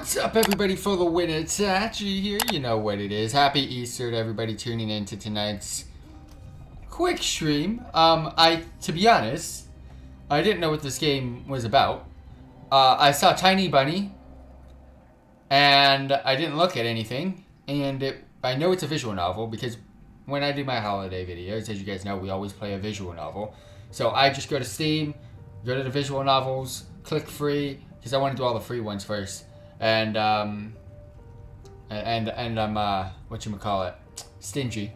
What's up, everybody? For the FTWitachi here. You know what it is. Happy Easter to everybody tuning in to tonight's quick stream. To be honest, I didn't know what this game was about. I saw Tiny Bunny, and I didn't look at anything. And I know it's a visual novel because when I do my holiday videos, as you guys know, we always play a visual novel. So I just go to Steam, go to the visual novels, click free because I want to do all the free ones first. And I'm whatchamacallit, stingy.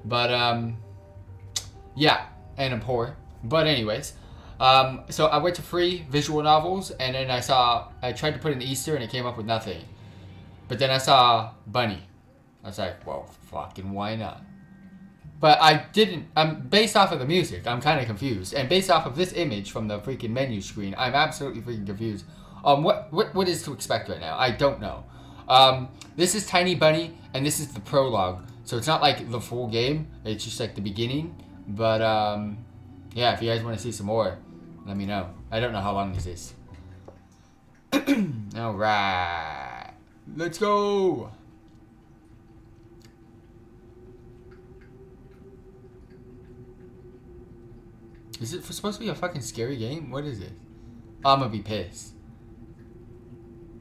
But yeah, and I'm poor. But anyways, so I went to free visual novels, and then I tried to put in Easter and it came up with nothing. But then I saw Bunny. I was like, well, fucking why not? But I didn't, based off of the music, I'm kind of confused. And based off of this image from the freaking menu screen, I'm absolutely freaking confused. What is to expect right now? I don't know. This is Tiny Bunny, and this is the prologue. So it's not like the full game. It's just like the beginning. But, yeah, if you guys want to see some more, let me know. I don't know how long this is. Alright. Let's go! Is it supposed to be a fucking scary game? What is it? I'm gonna be pissed.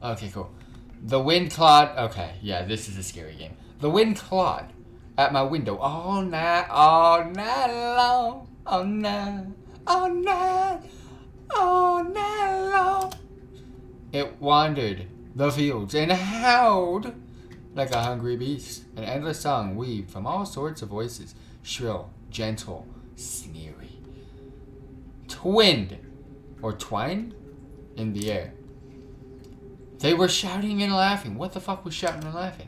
Okay, cool. The wind clawed. Okay, yeah, this is a scary game. The wind clawed at my window all night long, all night long. It wandered the fields and howled like a hungry beast. An endless song weaved from all sorts of voices, shrill, gentle, sneery, twinned or twined in the air. They were shouting and laughing. What the fuck was shouting and laughing?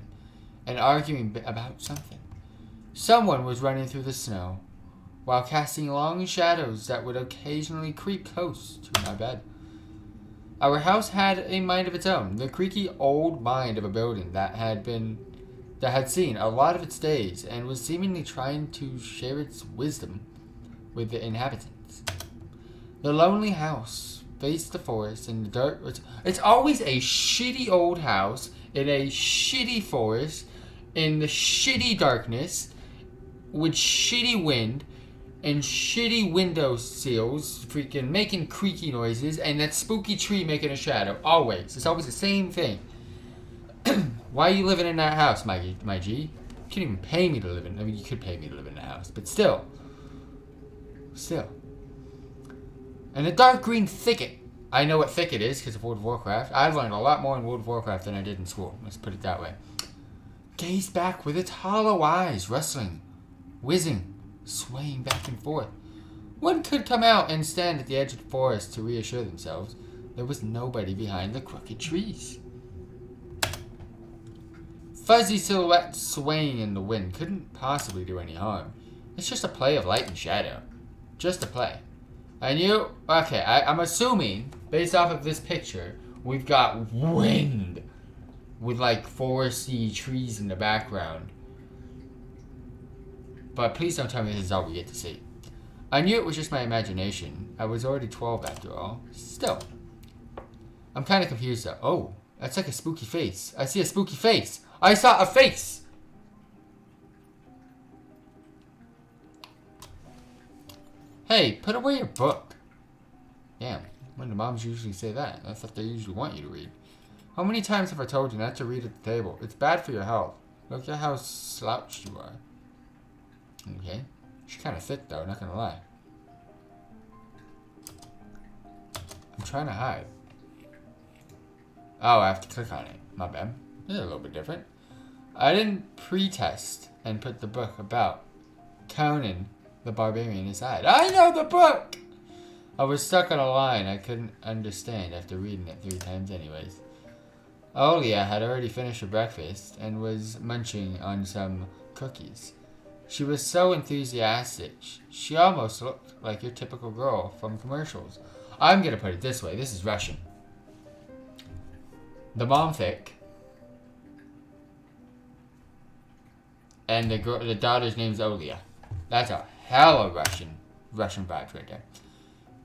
And arguing about something. Someone was running through the snow while casting long shadows that would occasionally creep close to my bed. Our house had a mind of its own, the creaky old mind of a building that had seen a lot of its days and was seemingly trying to share its wisdom with the inhabitants. The lonely house faced the forest in the dirt. It's always a shitty old house in a shitty forest in the shitty darkness with shitty wind and shitty window sills freaking making creaky noises and that spooky tree making a shadow. Always. It's always the same thing. Why are you living in that house, my G? You can't even pay me to live in. I mean, you could pay me to live in the house, but still. And a dark green thicket. I know what thicket is because of World of Warcraft. I learned a lot more in World of Warcraft than I did in school. Let's put it that way. Gazed back with its hollow eyes, rustling, whizzing, swaying back and forth. One could come out and stand at the edge of the forest to reassure themselves there was nobody behind the crooked trees. Fuzzy silhouettes swaying in the wind couldn't possibly do any harm. It's just a play of light and shadow. Just a play. And I'm assuming, based off of this picture, we've got wind with like foresty trees in the background. But please don't tell me this is all we get to see. I knew it was just my imagination. I was already 12 after all. Still. I'm kind of confused though. Oh, that's like a spooky face. I see a spooky face. I saw a face! Hey, put away your book. Damn, when do moms usually say that? That's what they usually want you to read. How many times have I told you not to read at the table? It's bad for your health. Look at how slouched you are. Okay. She's kind of thick though, not gonna lie. I'm trying to hide. Oh, I have to click on it. My bad. This is a little bit different. I didn't pre-test and put the book about Conan the Barbarian aside. I know the book! I was stuck on a line I couldn't understand after reading it 3 times anyways. Olia had already finished her breakfast and was munching on some cookies. She was so enthusiastic. She almost looked like your typical girl from commercials. I'm gonna put it this way. This is Russian. The mom thick. And the daughter's name's Olia. That's a hella Russian vibes right there.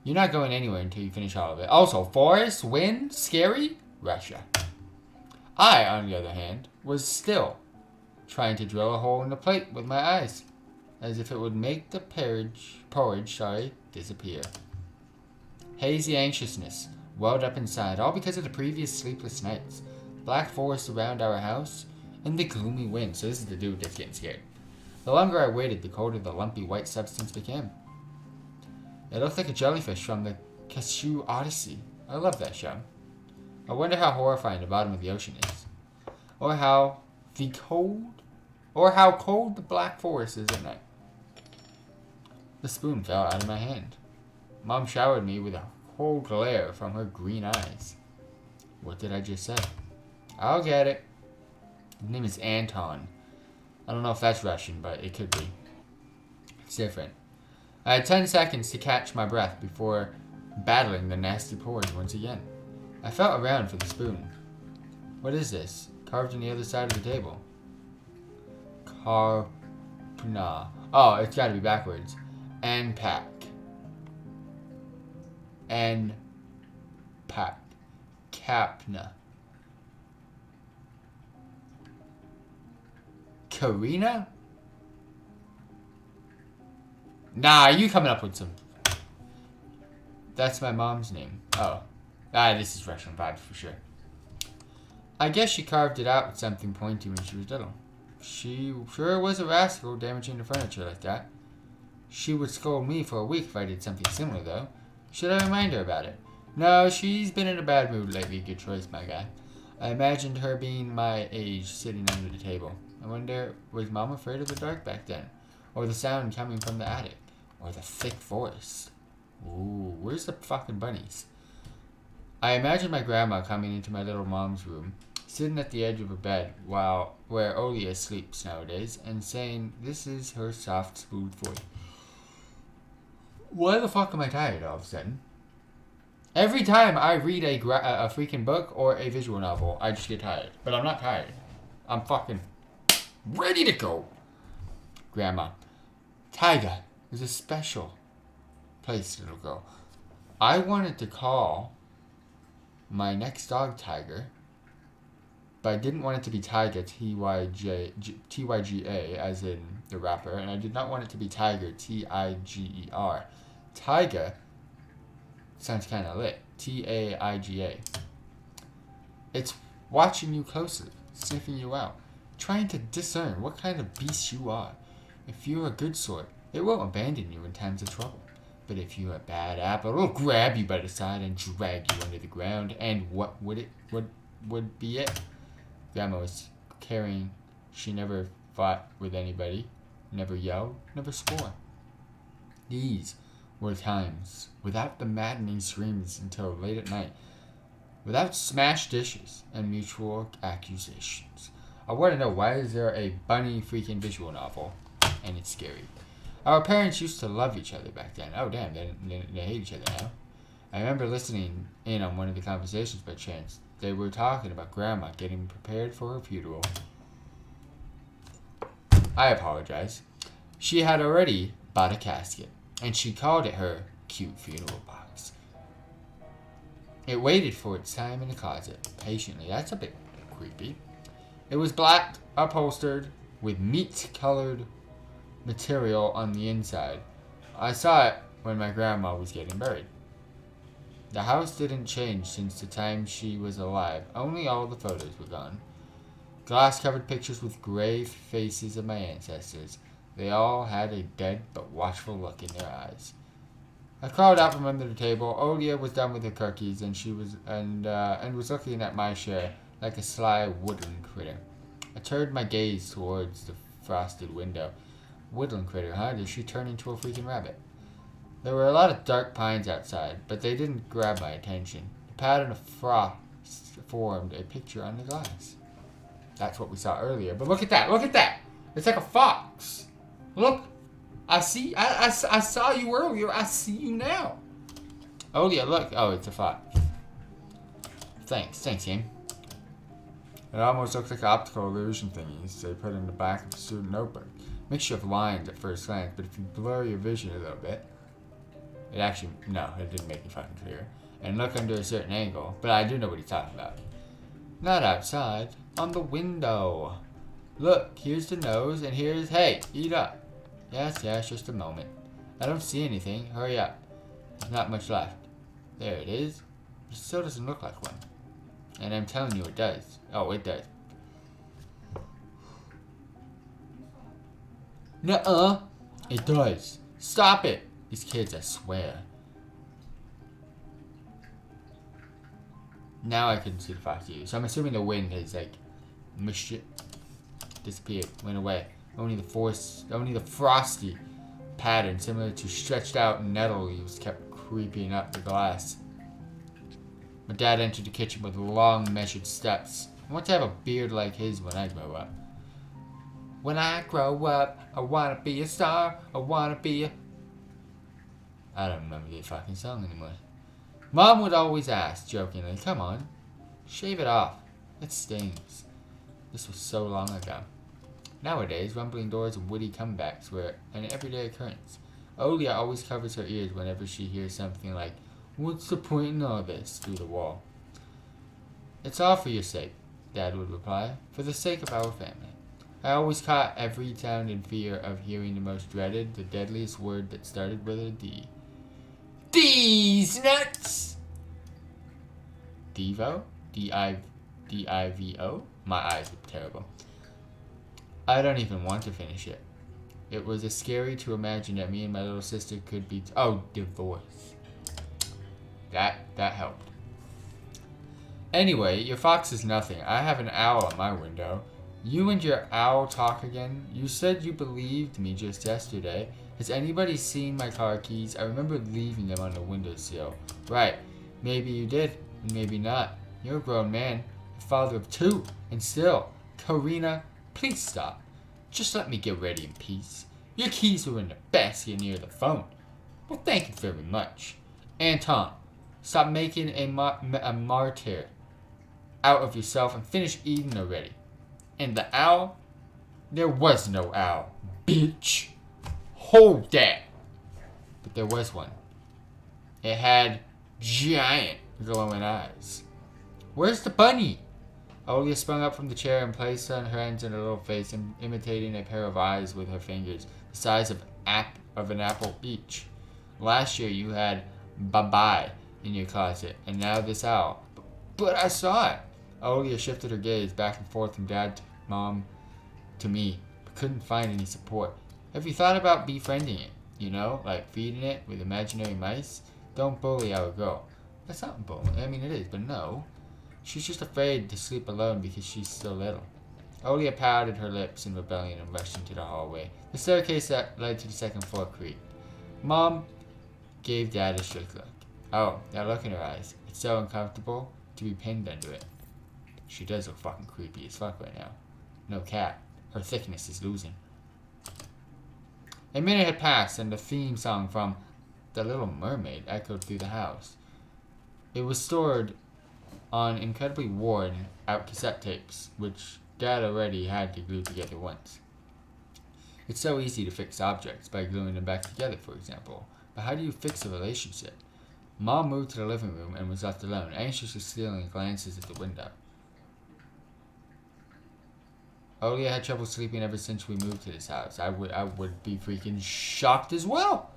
You're not going anywhere until you finish all of it. Also, forest, wind, scary, Russia. I, on the other hand, was still trying to drill a hole in the plate with my eyes, as if it would make the porridge disappear. Hazy anxiousness welled up inside, all because of the previous sleepless nights, black forest around our house, and the gloomy wind. So this is the dude that's getting scared. The longer I waited, the colder the lumpy white substance became. It looked like a jellyfish from the Cashew Odyssey. I love that show. I wonder how horrifying the bottom of the ocean is. Or how cold the black forest is at night. The spoon fell out of my hand. Mom showered me with a cold glare from her green eyes. What did I just say? I'll get it. His name is Anton. I don't know if that's Russian, but it could be. It's different. I had 10 seconds to catch my breath before battling the nasty porridge once again. I felt around for the spoon. What is this? Carved on the other side of the table. Karpna. Oh, it's gotta be backwards. Anpak. Anpak. Kapna. Karina? Nah, you coming up with some... That's my mom's name. Oh. This is Russian vibes for sure. I guess she carved it out with something pointy when she was little. She sure was a rascal damaging the furniture like that. She would scold me for a week if I did something similar, though. Should I remind her about it? No, she's been in a bad mood lately. Good choice, my guy. I imagined her being my age, sitting under the table. I wonder, was Mom afraid of the dark back then? Or the sound coming from the attic? Or the thick forest? Ooh, where's the fucking bunnies? I imagined my grandma coming into my little mom's room, sitting at the edge of a bed where Olia sleeps nowadays, and saying, "This is her soft, smooth voice." Why the fuck am I tired all of a sudden? Every time I read a freaking book or a visual novel, I just get tired. But I'm not tired. I'm fucking ready to go. Grandma. Tiger is a special place, little girl. I wanted to call my next dog Tiger, but I didn't want it to be Tyga, Tyga, as in the rapper, and I did not want it to be Tiger, Tiger. Tyga sounds kind of lit. Taiga. It's watching you closely, sniffing you out, trying to discern what kind of beast you are. If you're a good sort, it won't abandon you in times of trouble. But if you're a bad apple, it'll grab you by the side and drag you under the ground. And what would be it? Grandma was caring. She never fought with anybody, never yelled, never swore. These were times without the maddening screams until late at night, without smashed dishes and mutual accusations. I want to know, why is there a bunny freaking visual novel and it's scary? Our parents used to love each other back then. Oh damn, they hate each other now. I remember listening in on one of the conversations by chance. They were talking about Grandma getting prepared for her funeral. I apologize. She had already bought a casket, and she called it her cute funeral box. It waited for its time in the closet, patiently. That's a bit creepy. It was black, upholstered, with meat-colored material on the inside. I saw it when my grandma was getting buried. The house didn't change since the time she was alive. Only all the photos were gone. Glass-covered pictures with grave faces of my ancestors. They all had a dead but watchful look in their eyes. I crawled out from under the table. Olia was done with her cookies, and was looking at my share like a sly woodland critter. I turned my gaze towards the frosted window. Woodland critter, huh? Did she turn into a freaking rabbit? There were a lot of dark pines outside, but they didn't grab my attention. The pattern of frost formed a picture on the glass. That's what we saw earlier. But look at that! Look at that! It's like a fox! Look! I saw you earlier. I see you now. Oh yeah, look. Oh, it's a fox. Thanks, game. It almost looks like optical illusion thingies they put in the back of the student notebook. Mixture of lines at first glance, but if you blur your vision a little bit, it didn't make it fucking clear. And look under a certain angle, but I do know what he's talking about. Not outside. On the window. Look, here's the nose, and here's... Hey, eat up. Yes, just a moment. I don't see anything. Hurry up. There's not much left. There it is. It still doesn't look like one. And I'm telling you it does. Oh, it does. Nuh-uh. It does. Stop it. These kids, I swear. Now I can see the fox you. So I'm assuming the wind has like mushed it. Disappeared. Went away. Only the frosty pattern similar to stretched out nettle leaves kept creeping up the glass. My dad entered the kitchen with long measured steps. I want to have a beard like his when I grow up. When I grow up, I wanna be a star. I wanna be a... I don't remember the fucking song anymore. Mom would always ask, jokingly, come on, shave it off. It stings. This was so long ago. Nowadays, rumbling doors and witty comebacks were an everyday occurrence. Olia always covers her ears whenever she hears something like, what's the point in all this, through the wall. It's all for your sake, Dad would reply, for the sake of our family. I always caught every sound in fear of hearing the most dreaded, the deadliest word that started with a D. These nuts! Devo? D-I-V-O? My eyes were terrible. I don't even want to finish it. It was as scary to imagine that me and my little sister could be... divorce. That helped. Anyway, your fox is nothing. I have an owl on my window. You and your owl talk again? You said you believed me just yesterday. Has anybody seen my car keys? I remember leaving them on the windowsill. Right. Maybe you did, and maybe not. You're a grown man, a father of 2, and still. Karina, please stop. Just let me get ready in peace. Your keys were in the basket near the phone. Well, thank you very much. Anton, stop making a martyr out of yourself and finish eating already. And the owl? There was no owl, bitch. Hold that. But there was one. It had giant glowing eyes. Where's the bunny? Olia sprung up from the chair and placed on her hands on her little face, imitating a pair of eyes with her fingers, the size of an apple each. Last year you had Bye-Bye in your closet, and now this owl. But I saw it. Olia shifted her gaze back and forth from Dad to Mom to me, but couldn't find any support. Have you thought about befriending it? You know, like feeding it with imaginary mice? Don't bully our girl. That's not bullying. I mean, it is, but no. She's just afraid to sleep alone because she's still little. Olia pouted her lips in rebellion and rushed into the hallway. The staircase that led to the second floor creaked. Mom gave Dad a strict look. Oh, that look in her eyes. It's so uncomfortable to be pinned under it. She does look fucking creepy as fuck right now. No cap. Her thickness is losing. A minute had passed and the theme song from The Little Mermaid echoed through the house. It was stored on incredibly worn out cassette tapes, which Dad already had to glue together once. It's so easy to fix objects by gluing them back together, for example. But how do you fix a relationship? Mom moved to the living room and was left alone, anxiously stealing glances at the window. Olia had trouble sleeping ever since we moved to this house. I would be freaking shocked as well.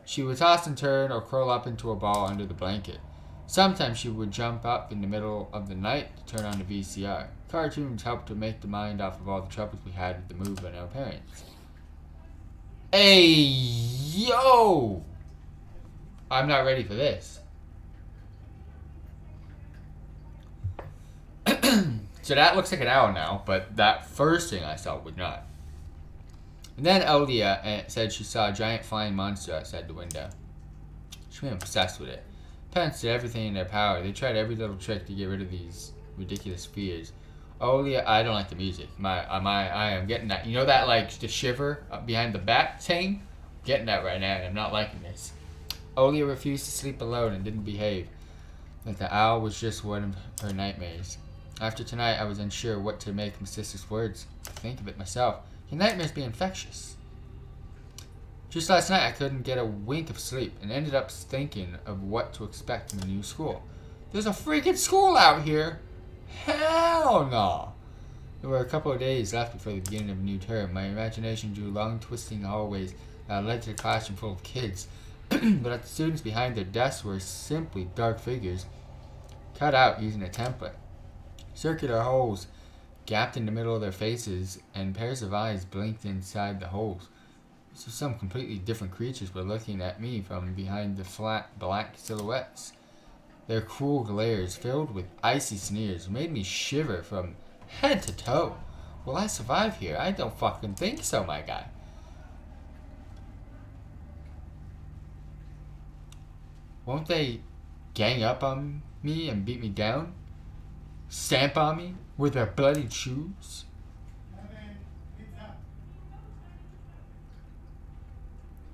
She would toss and turn or curl up into a ball under the blanket. Sometimes she would jump up in the middle of the night to turn on the VCR. Cartoons helped to make the mind off of all the troubles we had with the move and our parents. Hey, yo! I'm not ready for this. So that looks like an owl now, but that first thing I saw would not. And then Olia said she saw a giant flying monster outside the window. She became obsessed with it. Parents did everything in their power. They tried every little trick to get rid of these ridiculous fears. Olia, I don't like the music. I am getting that. You know that, like, the shiver behind the back thing? Getting that right now, and I'm not liking this. Olia refused to sleep alone and didn't behave. Like the owl was just one of her nightmares. After tonight, I was unsure what to make of my sister's words. Think of it myself. Your nightmares be infectious. Just last night, I couldn't get a wink of sleep and ended up thinking of what to expect from the new school. There's a freaking school out here! Hell no! There were a couple of days left before the beginning of a new term. My imagination drew long, twisting hallways that led to a classroom full of kids. But the students behind their desks were simply dark figures, cut out using a template. Circular holes gapped in the middle of their faces, and pairs of eyes blinked inside the holes. So some completely different creatures were looking at me from behind the flat, black silhouettes. Their cruel glares, filled with icy sneers, made me shiver from head to toe. Will I survive here? I don't fucking think so, my guy. Won't they gang up on me and beat me down? Stamp on me with their bloody shoes?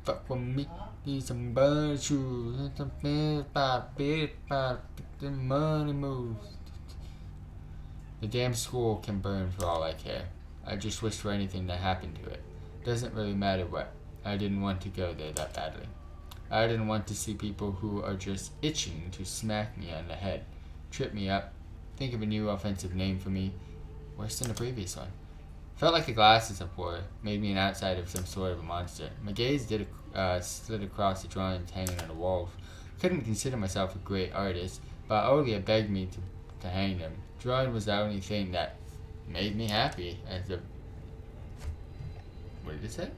Fuck with me, need some bloody shoes. Some the money moves. The damn school can burn for all I care. I just wish for anything to happen to it. Doesn't really matter what. I didn't want to go there that badly. I didn't want to see people who are just itching to smack me on the head, trip me up, think of a new offensive name for me, worse than the previous one. Felt like the glasses I wore made me an outsider of some sort of a monster. My gaze slid across the drawings hanging on the walls. Couldn't consider myself a great artist, but Olia begged me to hang them. Drawing was the only thing that made me happy as a... What did it say?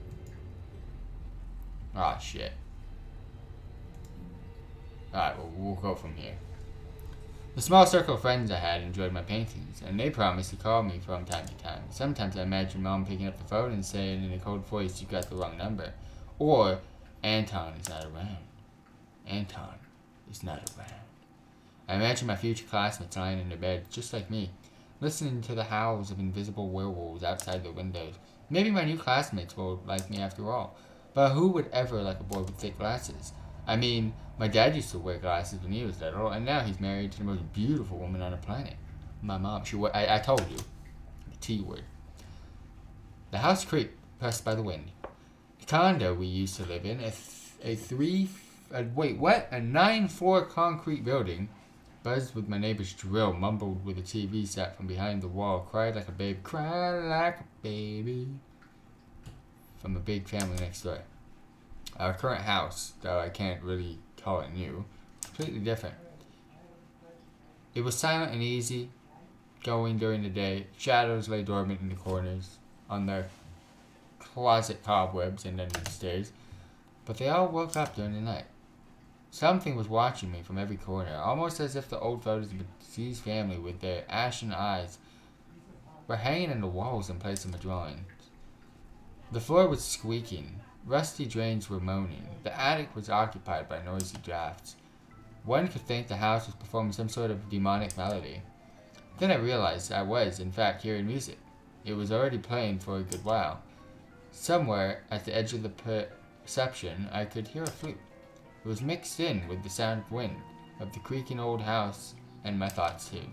Ah, shit. Alright, well, we'll go from here. The small circle of friends I had enjoyed my paintings, and they promised to call me from time to time. Sometimes I imagined Mom picking up the phone and saying in a cold voice, "You got the wrong number." Or, "Anton is not around. Anton is not around." I imagined my future classmates lying in their beds, just like me, listening to the howls of invisible werewolves outside their windows. Maybe my new classmates will like me after all. But who would ever like a boy with thick glasses? I mean, my dad used to wear glasses when he was little, and now he's married to the most beautiful woman on the planet. My mom, I told you, the T word. The house creaked, pressed by the wind. The condo we used to live in, a 9-floor concrete building, buzzed with my neighbor's drill, mumbled with a TV set from behind the wall, cried like a baby, from a big family next door. Our current house, though I can't really call it new, completely different. It was silent and easy going during the day. Shadows lay dormant in the corners, on their closet cobwebs and under the stairs, but they all woke up during the night. Something was watching me from every corner, almost as if the old photos of the deceased family with their ashen eyes were hanging on the walls in place of my drawings. The floor was squeaking. Rusty drains were moaning. The attic was occupied by noisy drafts. One could think the house was performing some sort of demonic melody. Then I realized I was, in fact, hearing music. It was already playing for a good while. Somewhere at the edge of the perception, I could hear a flute. It was mixed in with the sound of wind, of the creaking old house, and my thoughts too.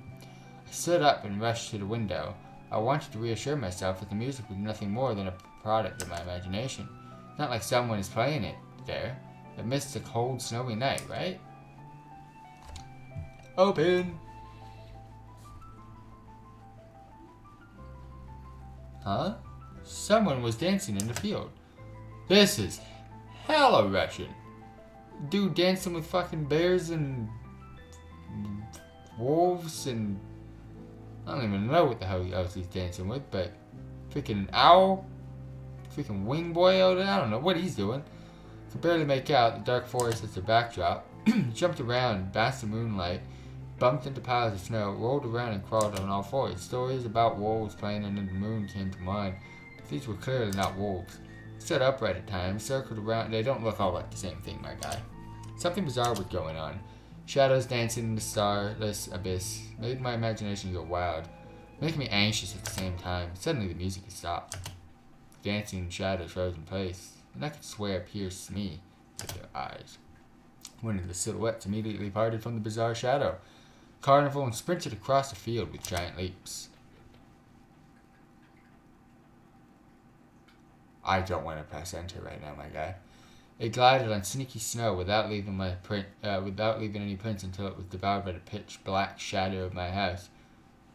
I stood up and rushed to the window. I wanted to reassure myself that the music was nothing more than a product of my imagination. Not like someone is playing it there. Amidst a cold, snowy night, right? Open! Huh? Someone was dancing in the field. This is hella Russian. Dude dancing with fucking bears and wolves and... I don't even know what the hell else he's dancing with, but... Freaking owl? Freaking wing boy out there? I don't know what he's doing. Could barely make out the dark forest as the backdrop. Jumped around, basked in moonlight, bumped into piles of snow, rolled around and crawled on all fours. Stories about wolves playing under the moon came to mind, but these were clearly not wolves. Stood upright at times, circled around. They don't look all like the same thing, my guy. Something bizarre was going on. Shadows dancing in the starless abyss made my imagination go wild, making me anxious at the same time. Suddenly the music had stopped. Dancing shadows froze in place, and I could swear pierced me with their eyes. One of the silhouettes immediately parted from the bizarre shadow, carnival, and sprinted across the field with giant leaps. I don't want to press enter right now, my guy. It glided on sneaky snow without leaving any prints until it was devoured by the pitch black shadow of my house.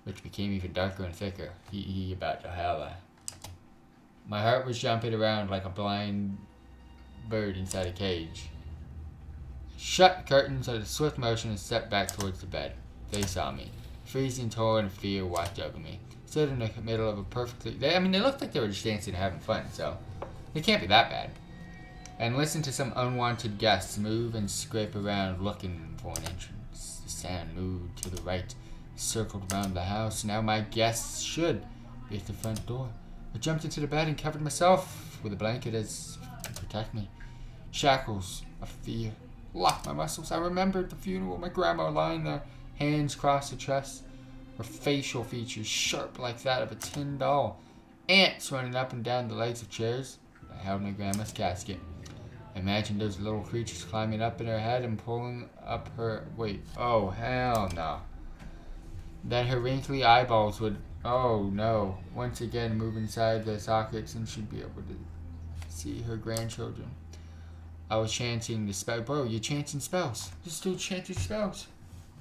which became even darker and thicker. He about to holler. My heart was jumping around like a blind bird inside a cage. Shut the curtains at a swift motion and stepped back towards the bed. They saw me. Freezing, torn, and fear washed over me. Stood in the middle of a perfectly... They looked like they were just dancing and having fun, so... They can't be that bad. And listened to some unwanted guests move and scrape around looking for an entrance. The sound moved to the right, circled around the house. Now my guests should be at the front door. I jumped into the bed and covered myself with a blanket as to protect me. Shackles of fear locked my muscles. I remembered the funeral, my grandma lying there, hands crossed her chest, her facial features sharp like that of a tin doll. Ants running up and down the legs of chairs. I held my grandma's casket. I imagined those little creatures climbing up in her head and pulling up her... Wait, oh hell no. Then her wrinkly eyeballs would... Oh no. Once again move inside their sockets and she'd be able to see her grandchildren. I was chanting the spell. Bro, you're chanting spells. You're still chanting spells.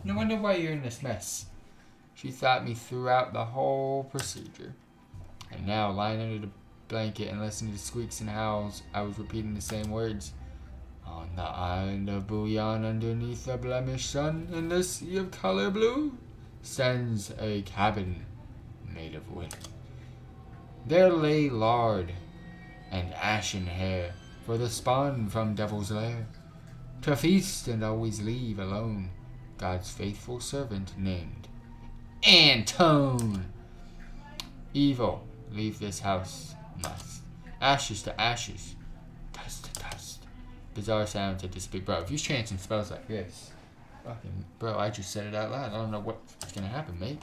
No wonder why you're in this mess. She thought me throughout the whole procedure. And now, lying under the blanket and listening to squeaks and howls, I was repeating the same words. On the island of Bouillon, underneath the blemished sun, in the sea of color blue, stands a cabin made of wood. There lay lard and ashen hair for the spawn from devil's lair, to feast and always leave alone God's faithful servant named Antone. Evil, leave this house must. Ashes to ashes, dust to dust. Bizarre sounds that disappear. Bro, if you're chanting spells like this, fucking, bro, I just said it out loud. I don't know what's gonna happen, mate.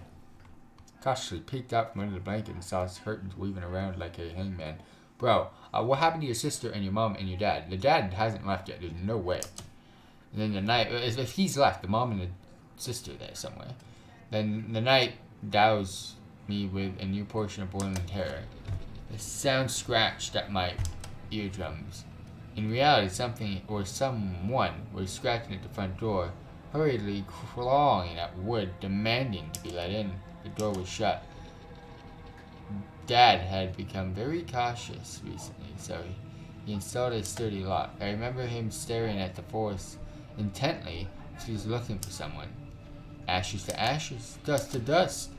Cautiously peeked out from under the blanket and saw his curtains weaving around like a hangman. Bro, what happened to your sister and your mom and your dad? The dad hasn't left yet. There's no way. And then the night, if he's left, the mom and the sister there somewhere. Then the night doused me with a new portion of boiling terror. The sound scratched at my eardrums. In reality, something or someone was scratching at the front door, hurriedly clawing at wood, demanding to be let in. The door was shut. Dad had become very cautious recently, so he installed a sturdy lock. I remember him staring at the forest intently as he was looking for someone. Ashes to ashes, dust to dust.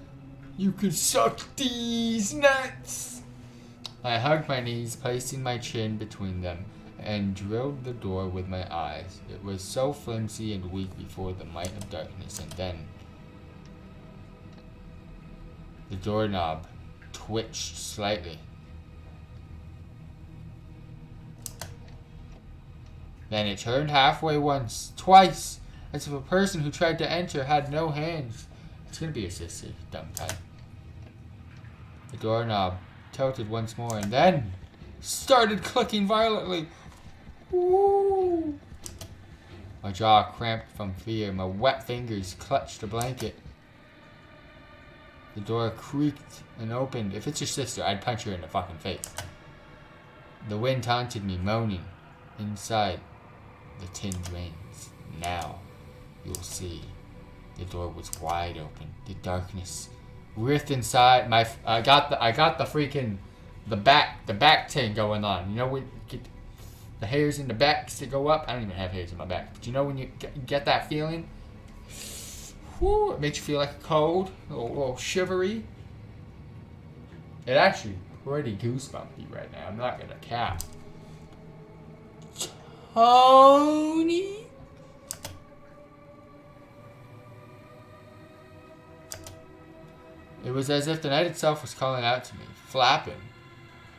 You could suck these nuts! I hugged my knees, placing my chin between them, and drilled the door with my eyes. It was so flimsy and weak before the might of darkness, and then the doorknob twitched slightly. Then it turned halfway once, twice, as if a person who tried to enter had no hands. It's gonna be your sister, dumb type. The doorknob tilted once more and then started clicking violently. Ooh. My jaw cramped from fear. My wet fingers clutched the blanket. The door creaked and opened. If it's your sister, I'd punch her in the fucking face. The wind taunted me, moaning. Inside the tin drains. Now you'll see. The door was wide open. The darkness writhed inside. I got the freaking the back thing going on. You know when you get the hairs in the back to go up. I don't even have hairs in my back. But you know when you get that feeling. Whew, it makes you feel like a cold, a little shivery. It actually pretty goosebumpy right now. I'm not gonna cap. Tony. It was as if the night itself was calling out to me, flapping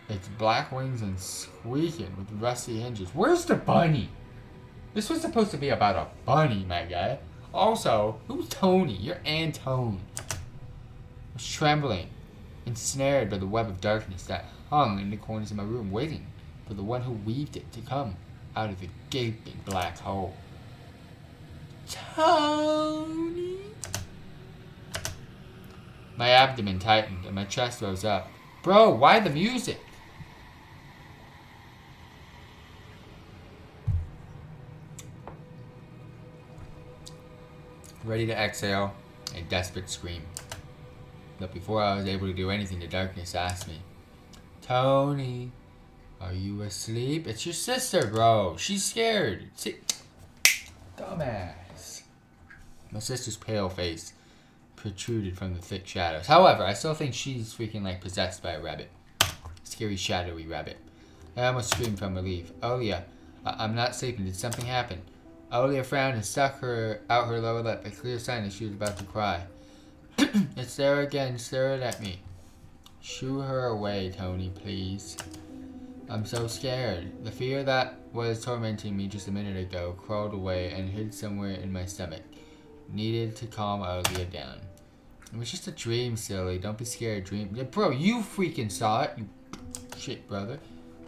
its black wings and squeaking with rusty hinges. Where's the bunny? This was supposed to be about a bunny, my guy. Also, who's Tony? You're Antone. I was trembling, ensnared by the web of darkness that hung in the corners of my room, waiting for the one who weaved it to come out of the gaping black hole. Tony. My abdomen tightened and my chest rose up. Bro, why the music? Ready to exhale, a desperate scream. But before I was able to do anything, the darkness asked me, Tony, are you asleep? It's your sister, bro. She's scared. Dumbass. My sister's pale face protruded from the thick shadows. However, I still think she's freaking like possessed by a rabbit. Scary, shadowy rabbit. I almost screamed from relief. Olia, I'm not sleeping. Did something happen? Olia frowned and stuck out her lower lip, a clear sign that she was about to cry. It's there again, staring at me. Shoo her away, Tony, please. I'm so scared. The fear that was tormenting me just a minute ago crawled away and hid somewhere in my stomach. Needed to calm Olia down. It was just a dream, silly. Don't be scared, dream. Yeah, bro, you freaking saw it. You shit, brother.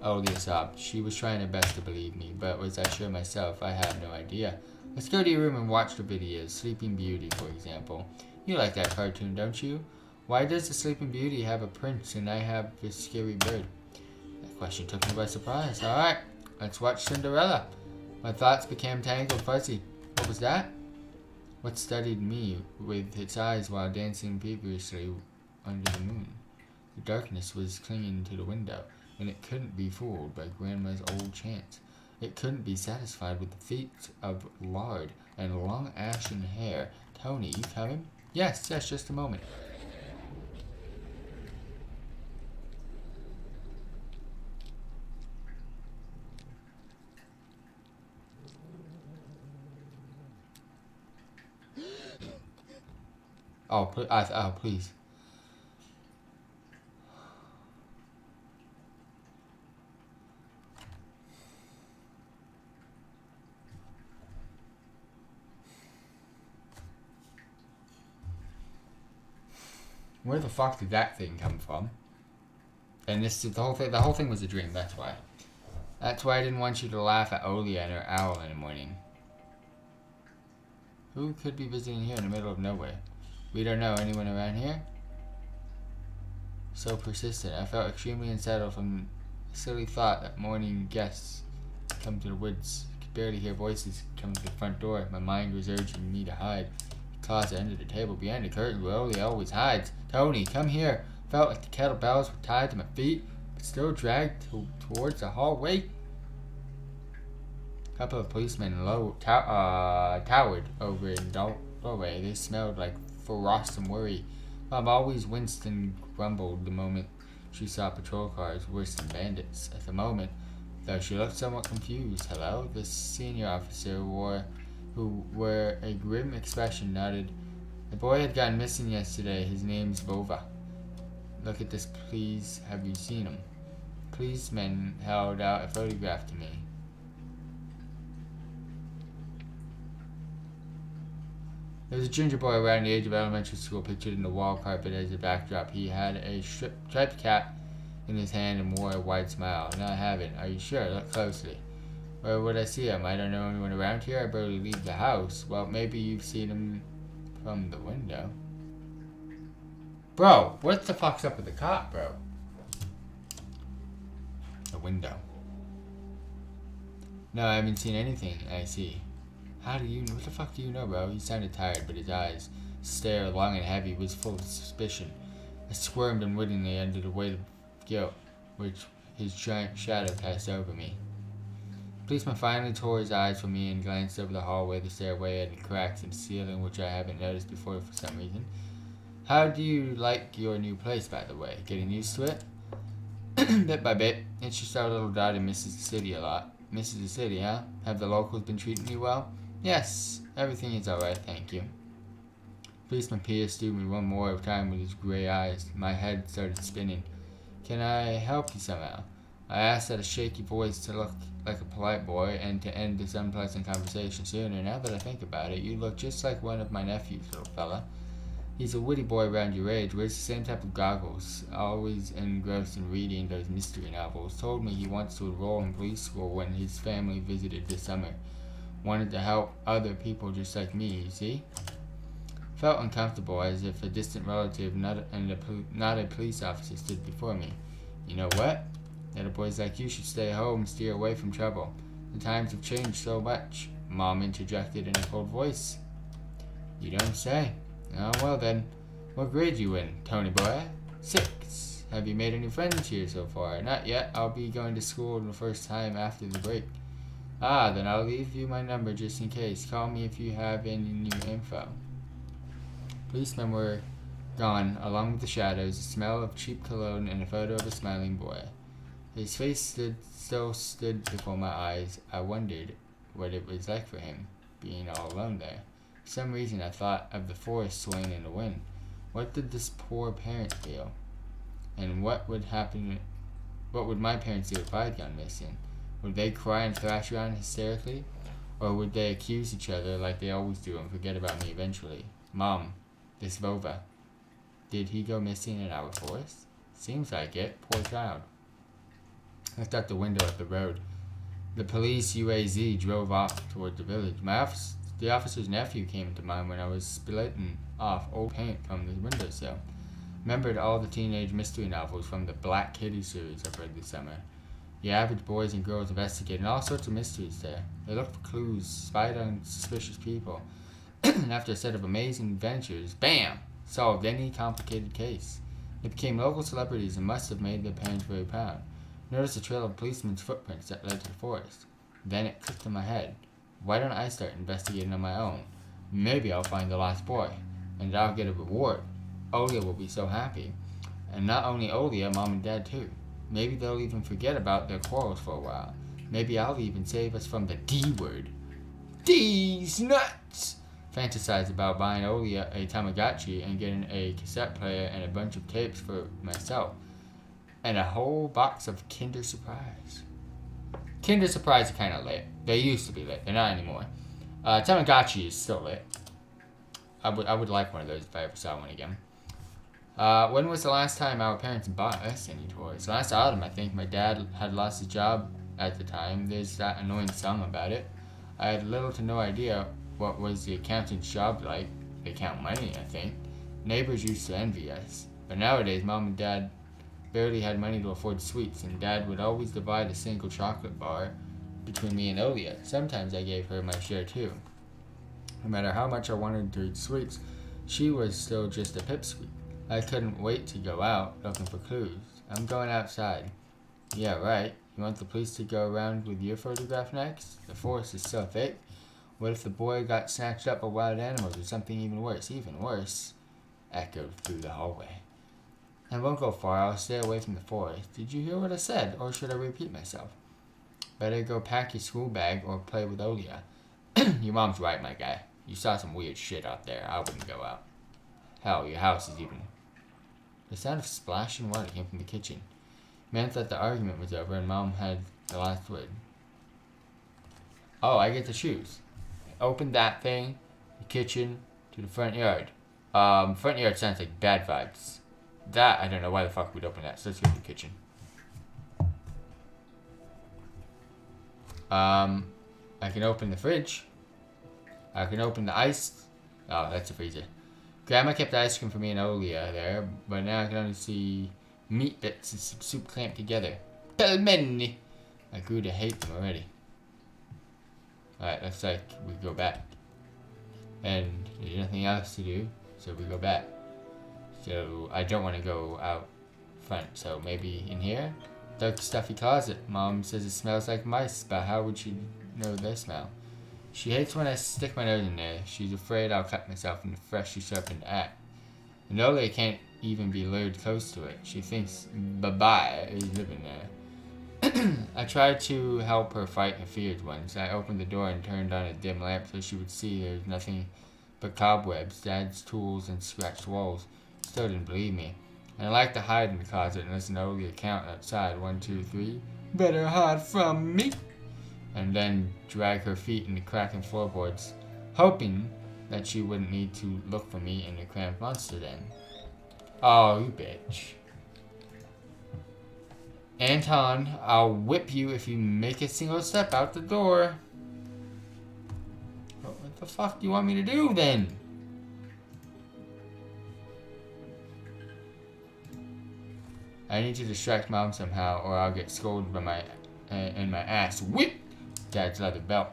Olia sobbed. She was trying her best to believe me, but was I sure myself? I had no idea. Let's go to your room and watch the videos. Sleeping Beauty, for example. You like that cartoon, don't you? Why does the Sleeping Beauty have a prince and I have this scary bird? That question took me by surprise. Alright, let's watch Cinderella. My thoughts became tangled, fuzzy. What was that? What studied me with its eyes while dancing feverishly under the moon? The darkness was clinging to the window, and it couldn't be fooled by Grandma's old chants. It couldn't be satisfied with the feet of lard and long ashen hair. Tony, you coming? Yes, just a moment. Oh, please. Where the fuck did that thing come from? And this is the whole thing. The whole thing was a dream. That's why. That's why I didn't want you to laugh at Olia and her owl in the morning. Who could be visiting here in the middle of nowhere? We don't know. Anyone around here? So persistent. I felt extremely unsettled from the silly thought that morning guests come to the woods. I could barely hear voices come to the front door. My mind was urging me to hide. The closet under the table behind the curtain where Olia always hides. Tony, come here. Felt like the kettlebells were tied to my feet, but still dragged towards the hallway. A couple of policemen towered over in the doorway. They smelled like frost and worry. Mom always winced and grumbled the moment she saw patrol cars worse than bandits. At the moment, though, she looked somewhat confused. Hello? The senior officer who wore a grim expression nodded. The boy had gone missing yesterday. His name's Vova. Look at this, please. Have you seen him? Policeman held out a photograph to me. There was a ginger boy around the age of elementary school pictured in the wall carpet as a backdrop. He had a striped cap in his hand and wore a wide smile. No, I haven't. Are you sure? Look closely. Where would I see him? I don't know anyone around here. I barely leave the house. Well, maybe you've seen him from the window. Bro, what the fuck's up with the cop, bro? The window. No, I haven't seen anything. I see. How do you know? What the fuck do you know, bro? He sounded tired, but his eyes, stare long and heavy, was full of suspicion. I squirmed unwittingly under the weight of guilt, which his giant shadow cast over me. The policeman finally tore his eyes from me and glanced over the hallway, the stairway, and the cracks in the ceiling, which I haven't noticed before for some reason. How do you like your new place, by the way? Getting used to it? Bit by bit. It's just our little daughter misses the city a lot. Misses the city, huh? Have the locals been treating you well? Yes, everything is alright, thank you. Policeman pierced through me one more time with his gray eyes. My head started spinning. Can I help you somehow? I asked at a shaky voice to look like a polite boy and to end this unpleasant conversation sooner. Now that I think about it, you look just like one of my nephews, little fella. He's a witty boy around your age, wears the same type of goggles, always engrossed in reading those mystery novels. Told me he wants to enroll in police school when his family visited this summer. Wanted to help other people just like me, you see? Felt uncomfortable, as if a distant relative, not a police officer, stood before me. You know what? Little boys like you should stay home, steer away from trouble. The times have changed so much, Mom interjected in a cold voice. You don't say. Oh, well then. What grade you in, Tony boy? 6. Have you made any friends here so far? Not yet. I'll be going to school the first time after the break. Ah, then I'll leave you my number just in case. Call me if you have any new info. Policemen were gone, along with the shadows, the smell of cheap cologne, and a photo of a smiling boy. His face still stood before my eyes. I wondered what it was like for him, being all alone there. For some reason, I thought of the forest swaying in the wind. What did this poor parent feel? And what would my parents do if I'd gone missing? Would they cry and thrash around hysterically? Or would they accuse each other like they always do and forget about me eventually? Mom, this Vova, did he go missing in our forest? Seems like it. Poor child. I looked out the window at the road. The police UAZ drove off toward the village. The officer's nephew came to mind when I was splitting off old paint from the windowsill. Remembered all the teenage mystery novels from the Black Kitty series I've read this summer. The average boys and girls investigating all sorts of mysteries there. They looked for clues, spied on suspicious people, and after a set of amazing adventures, bam! Solved any complicated case. They became local celebrities and must have made their parents very proud. Noticed a trail of policemen's footprints that led to the forest. Then it clicked in my head. Why don't I start investigating on my own? Maybe I'll find the lost boy, and I'll get a reward. Olia will be so happy. And not only Olia, Mom and Dad too. Maybe they'll even forget about their quarrels for a while. Maybe I'll even save us from the D word. D's nuts! Fantasize about buying Olia a Tamagotchi and getting a cassette player and a bunch of tapes for myself. And a whole box of Kinder Surprise. Kinder Surprise are kind of lit. They used to be lit. They're not anymore. Tamagotchi is still lit. I would like one of those if I ever saw one again. When was the last time our parents bought us any toys? Last autumn, I think. My dad had lost his job at the time. There's that annoying song about it. I had little to no idea what was the accountant's job like. They count money, I think. Neighbors used to envy us. But nowadays, Mom and Dad barely had money to afford sweets, and Dad would always divide a single chocolate bar between me and Olia. Sometimes I gave her my share too. No matter how much I wanted to eat sweets, she was still just a pipsqueak. I couldn't wait to go out looking for clues. I'm going outside. Yeah, right. You want the police to go around with your photograph next? The forest is so thick. What if the boy got snatched up by wild animals or something even worse? Even worse, echoed through the hallway. I won't go far. I'll stay away from the forest. Did you hear what I said, or should I repeat myself? Better go pack your school bag or play with Olia. Your mom's right, my guy. You saw some weird shit out there. I wouldn't go out. Hell, your house is even... The sound of splashing water came from the kitchen. It meant that the argument was over and Mom had the last word. Oh, I get to choose. Open that thing, the kitchen, to the front yard. Front yard sounds like bad vibes. That, I don't know why the fuck we'd open that, so let's go to the kitchen. I can open the fridge. I can open the ice. Oh, that's a freezer. Grandma kept ice cream for me and Olia there, but now I can only see meat bits and some soup clamped together. Pelmeni! I grew to hate them already. Alright, looks like we go back. And there's nothing else to do, so we go back. So I don't want to go out front, so maybe in here? Dark stuffy closet. Mom says it smells like mice, but how would she know they smell? She hates when I stick my nose in there. She's afraid I'll cut myself in the freshly sharpened act. And Olia can't even be lured close to it. She thinks Bye-bye is living there. I tried to help her fight her fears once. I opened the door and turned on a dim lamp so she would see there's nothing but cobwebs, Dad's tools, and scratched walls. Still didn't believe me. And I like to hide in the closet and listen to Olia count outside. 1, 2, 3. Better hide from me. And then drag her feet in the cracking floorboards, hoping that she wouldn't need to look for me in the cramped monster den. Oh, you bitch. Anton, I'll whip you if you make a single step out the door. What the fuck do you want me to do then? I need to distract Mom somehow, or I'll get scolded by my ass whip Dad's leather belt.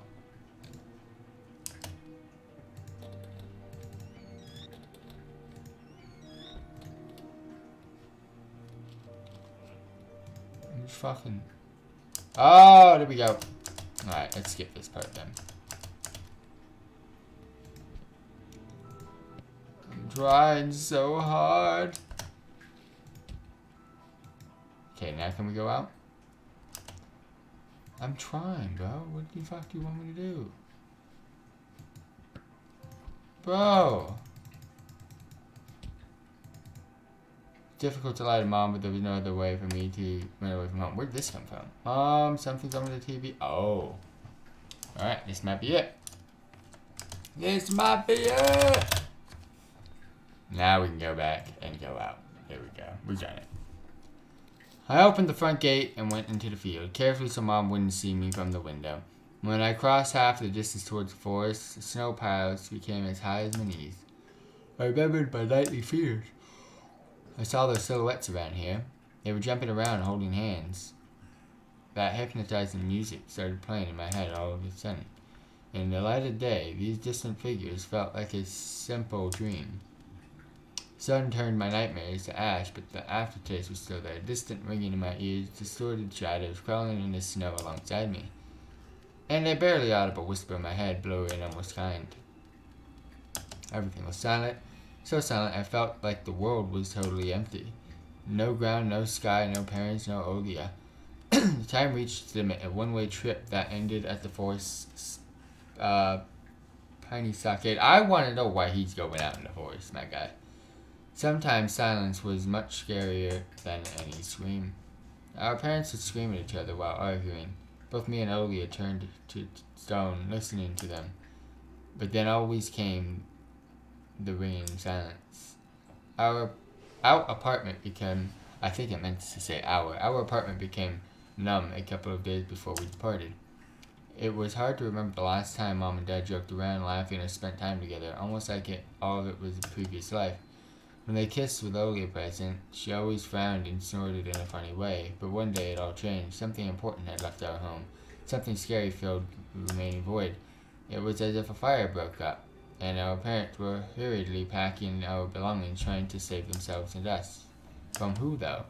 Just fucking... Oh, there we go. Alright, let's skip this part then. I'm trying so hard. Okay, now can we go out? I'm trying, bro. What the fuck do you want me to do? Bro! Difficult to lie to Mom, but there was no other way for me to run away from home. Where'd this come from? Something's on the TV. Oh. Alright, this might be it. This might be it! Now we can go back and go out. There we go. We've done it. I opened the front gate and went into the field, carefully so Mom wouldn't see me from the window. When I crossed half the distance towards the forest, the snow piles became as high as my knees. I remembered my nightly fears. I saw their silhouettes around here. They were jumping around holding hands. That hypnotizing music started playing in my head all of a sudden. In the light of day, these distant figures felt like a simple dream. Sun turned my nightmares to ash, but the aftertaste was still there, distant ringing in my ears, distorted shadows crawling in the snow alongside me. And a barely audible whisper in my head, blurry and almost kind. Everything was silent, so silent I felt like the world was totally empty. No ground, no sky, no parents, no Olia. The time reached its limit, a one-way trip that ended at the forest's piney stockade. I want to know why he's going out in the forest, my guy. Sometimes silence was much scarier than any scream. Our parents would scream at each other while arguing. Both me and Olia turned to stone, listening to them. But then always came the ringing silence. Our apartment became numb a couple of days before we departed. It was hard to remember the last time Mom and Dad joked around, laughing, or spent time together, almost like all of it was a previous life. When they kissed with Olia present, she always frowned and snorted in a funny way, but one day it all changed. Something important had left our home. Something scary filled the remaining void. It was as if a fire broke up, and our parents were hurriedly packing our belongings, trying to save themselves and us. From who, though?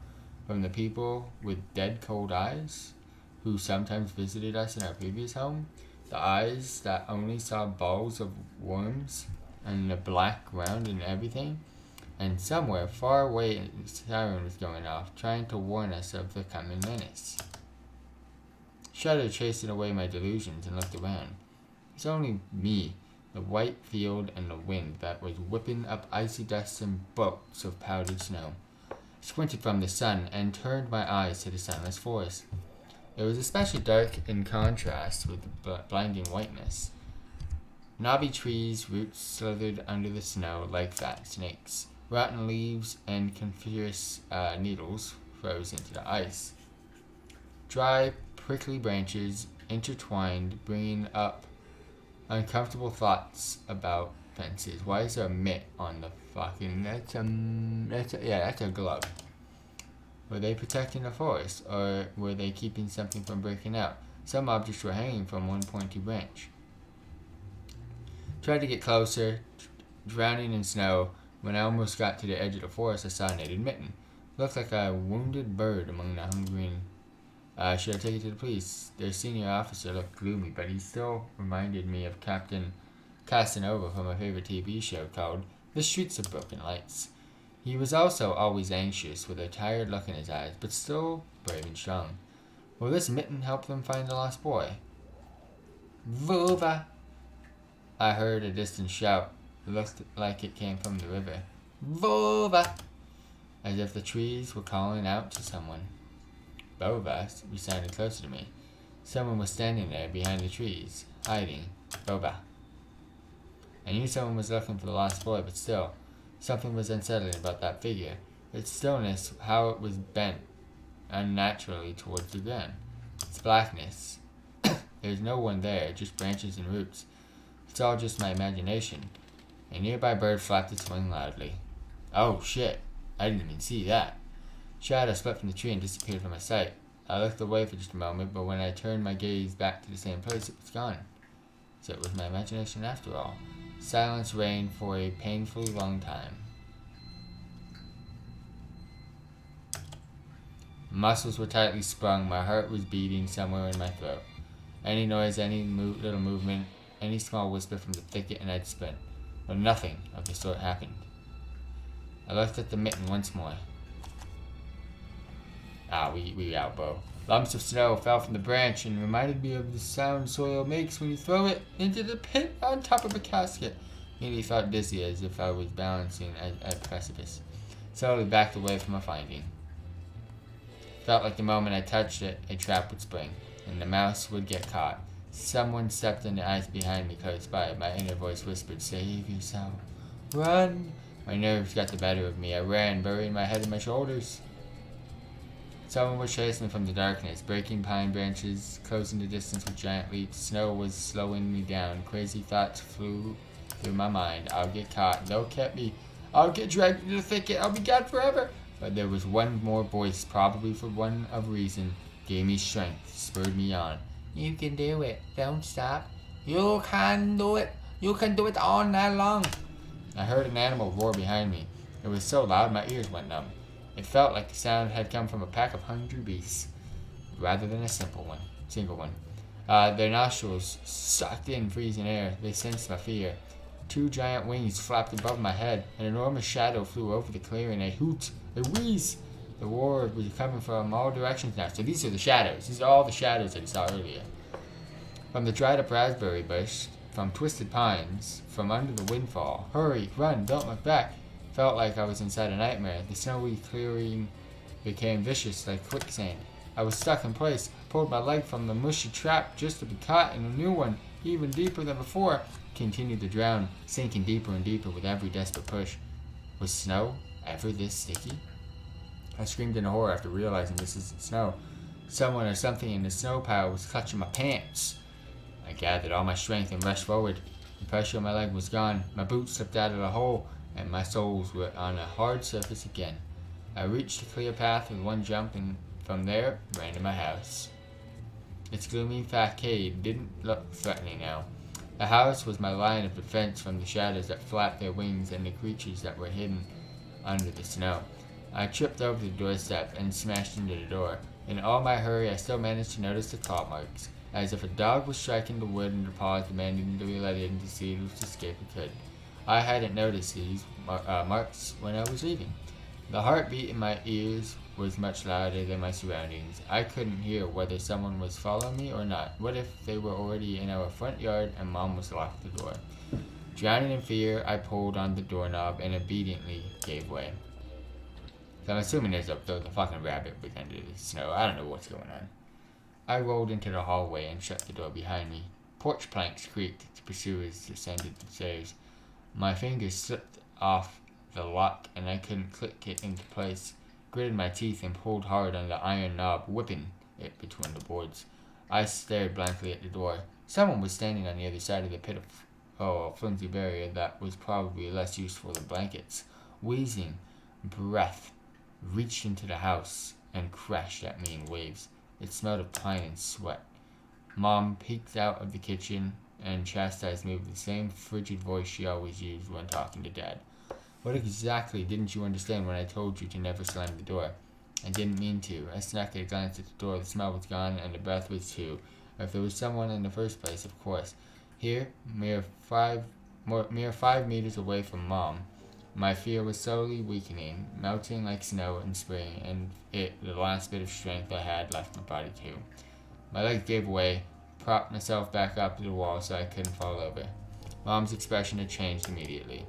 From the people with dead cold eyes, who sometimes visited us in our previous home? The eyes that only saw balls of worms and the black ground and everything? And somewhere far away a siren was going off, trying to warn us of the coming menace. Shudder chasing away my delusions and looked around. It's only me, the white field, and the wind that was whipping up icy dust and bolts of powdered snow. I squinted from the sun and turned my eyes to the sunless forest. It was especially dark in contrast with the blinding whiteness. Knobby trees' roots slithered under the snow like fat snakes. Rotten leaves and confused needles froze into the ice. Dry, prickly branches intertwined, bringing up uncomfortable thoughts about fences. Why is there a mitt on the fucking... That's a glove. Were they protecting the forest, or were they keeping something from breaking out? Some objects were hanging from one pointy branch. Tried to get closer, drowning in snow. When I almost got to the edge of the forest, I saw a knitted mitten. Looked like a wounded bird among the hungering. Should I take it to the police? Their senior officer looked gloomy, but he still reminded me of Captain Casanova from a favorite TV show called The Streets of Broken Lights. He was also always anxious, with a tired look in his eyes, but still brave and strong. Will this mitten help them find the lost boy? Vulva! I heard a distant shout. It looked like it came from the river. Vulva! As if the trees were calling out to someone. Vulva sounded closer to me. Someone was standing there behind the trees, hiding. Vulva. I knew someone was looking for the lost boy, but still, something was unsettling about that figure. Its stillness, how it was bent unnaturally towards the ground. Its blackness. There's no one there, just branches and roots. It's all just my imagination. A nearby bird flapped its wing loudly. Oh shit, I didn't even see that. Shadow slipped from the tree and disappeared from my sight. I looked away for just a moment, but when I turned my gaze back to the same place, it was gone. So it was my imagination after all. Silence reigned for a painfully long time. Muscles were tightly sprung, my heart was beating somewhere in my throat. Any noise, any little movement, any small whisper from the thicket and I'd sprint. But nothing of the sort happened. I looked at the mitten once more. We out, Bo. Lumps of snow fell from the branch and reminded me of the sound soil makes when you throw it into the pit on top of a casket. Nearly felt dizzy as if I was balancing at a precipice. Slowly backed away from a finding. Felt like the moment I touched it, a trap would spring, and the mouse would get caught. Someone stepped on the ice behind me close by. My inner voice whispered, "Save yourself. Run!" My nerves got the better of me. I ran, burying my head in my shoulders. Someone was chasing me from the darkness, breaking pine branches, closing the distance with giant leaps. Snow was slowing me down. Crazy thoughts flew through my mind. I'll get caught. They'll catch me. I'll get dragged into the thicket. I'll be gone forever. But there was one more voice, probably for one of reason, gave me strength, spurred me on. You can do it. Don't stop. You can do it. You can do it all night long. I heard an animal roar behind me. It was so loud my ears went numb. It felt like the sound had come from a pack of hungry beasts, rather than a single one. Their nostrils sucked in freezing air. They sensed my fear. Two giant wings flapped above my head. An enormous shadow flew over the clearing. A hoot, a wheeze. The roar was coming from all directions now. So these are the shadows. These are all the shadows that he saw earlier. From the dried up raspberry bush, from twisted pines, from under the windfall. Hurry, run, don't look back. Felt like I was inside a nightmare. The snowy clearing became vicious like quicksand. I was stuck in place, pulled my leg from the mushy trap just to be caught in a new one, even deeper than before. Continued to drown, sinking deeper and deeper with every desperate push. Was snow ever this sticky? I screamed in horror after realizing this isn't snow. Someone or something in the snow pile was clutching my pants. I gathered all my strength and rushed forward. The pressure on my leg was gone. My boots slipped out of the hole, and my soles were on a hard surface again. I reached a clear path with one jump, and from there, ran to my house. Its gloomy facade didn't look threatening now. The house was my line of defense from the shadows that flapped their wings and the creatures that were hidden under the snow. I tripped over the doorstep and smashed into the door. In all my hurry, I still managed to notice the claw marks, as if a dog was striking the wood and the paws demanding to be let in to see whose escape it could. I hadn't noticed these marks when I was leaving. The heartbeat in my ears was much louder than my surroundings. I couldn't hear whether someone was following me or not. What if they were already in our front yard and Mom was locked the door? Drowning in fear, I pulled on the doorknob and obediently gave way. So I'm assuming there's the fucking rabbit under the snow. I don't know what's going on. I rolled into the hallway and shut the door behind me. Porch planks creaked as pursuers descended the stairs. My fingers slipped off the lock and I couldn't click it into place. Gritted my teeth and pulled hard on the iron knob, whipping it between the boards. I stared blankly at the door. Someone was standing on the other side of the pit of a flimsy barrier that was probably less useful than blankets. Wheezing breath reached into the house and crashed at me in waves. It smelled of pine and sweat. Mom peeked out of the kitchen and chastised me with the same frigid voice she always used when talking to Dad. What exactly didn't you understand when I told you to never slam the door? I didn't mean to. I snapped a glance at the door. The smell was gone and the breath was too. If there was someone in the first place, of course. Here, mere 5 meters away from Mom, my fear was slowly weakening, melting like snow in spring, and the last bit of strength I had left my body too. My legs gave way, propped myself back up to the wall so I couldn't fall over. Mom's expression had changed immediately.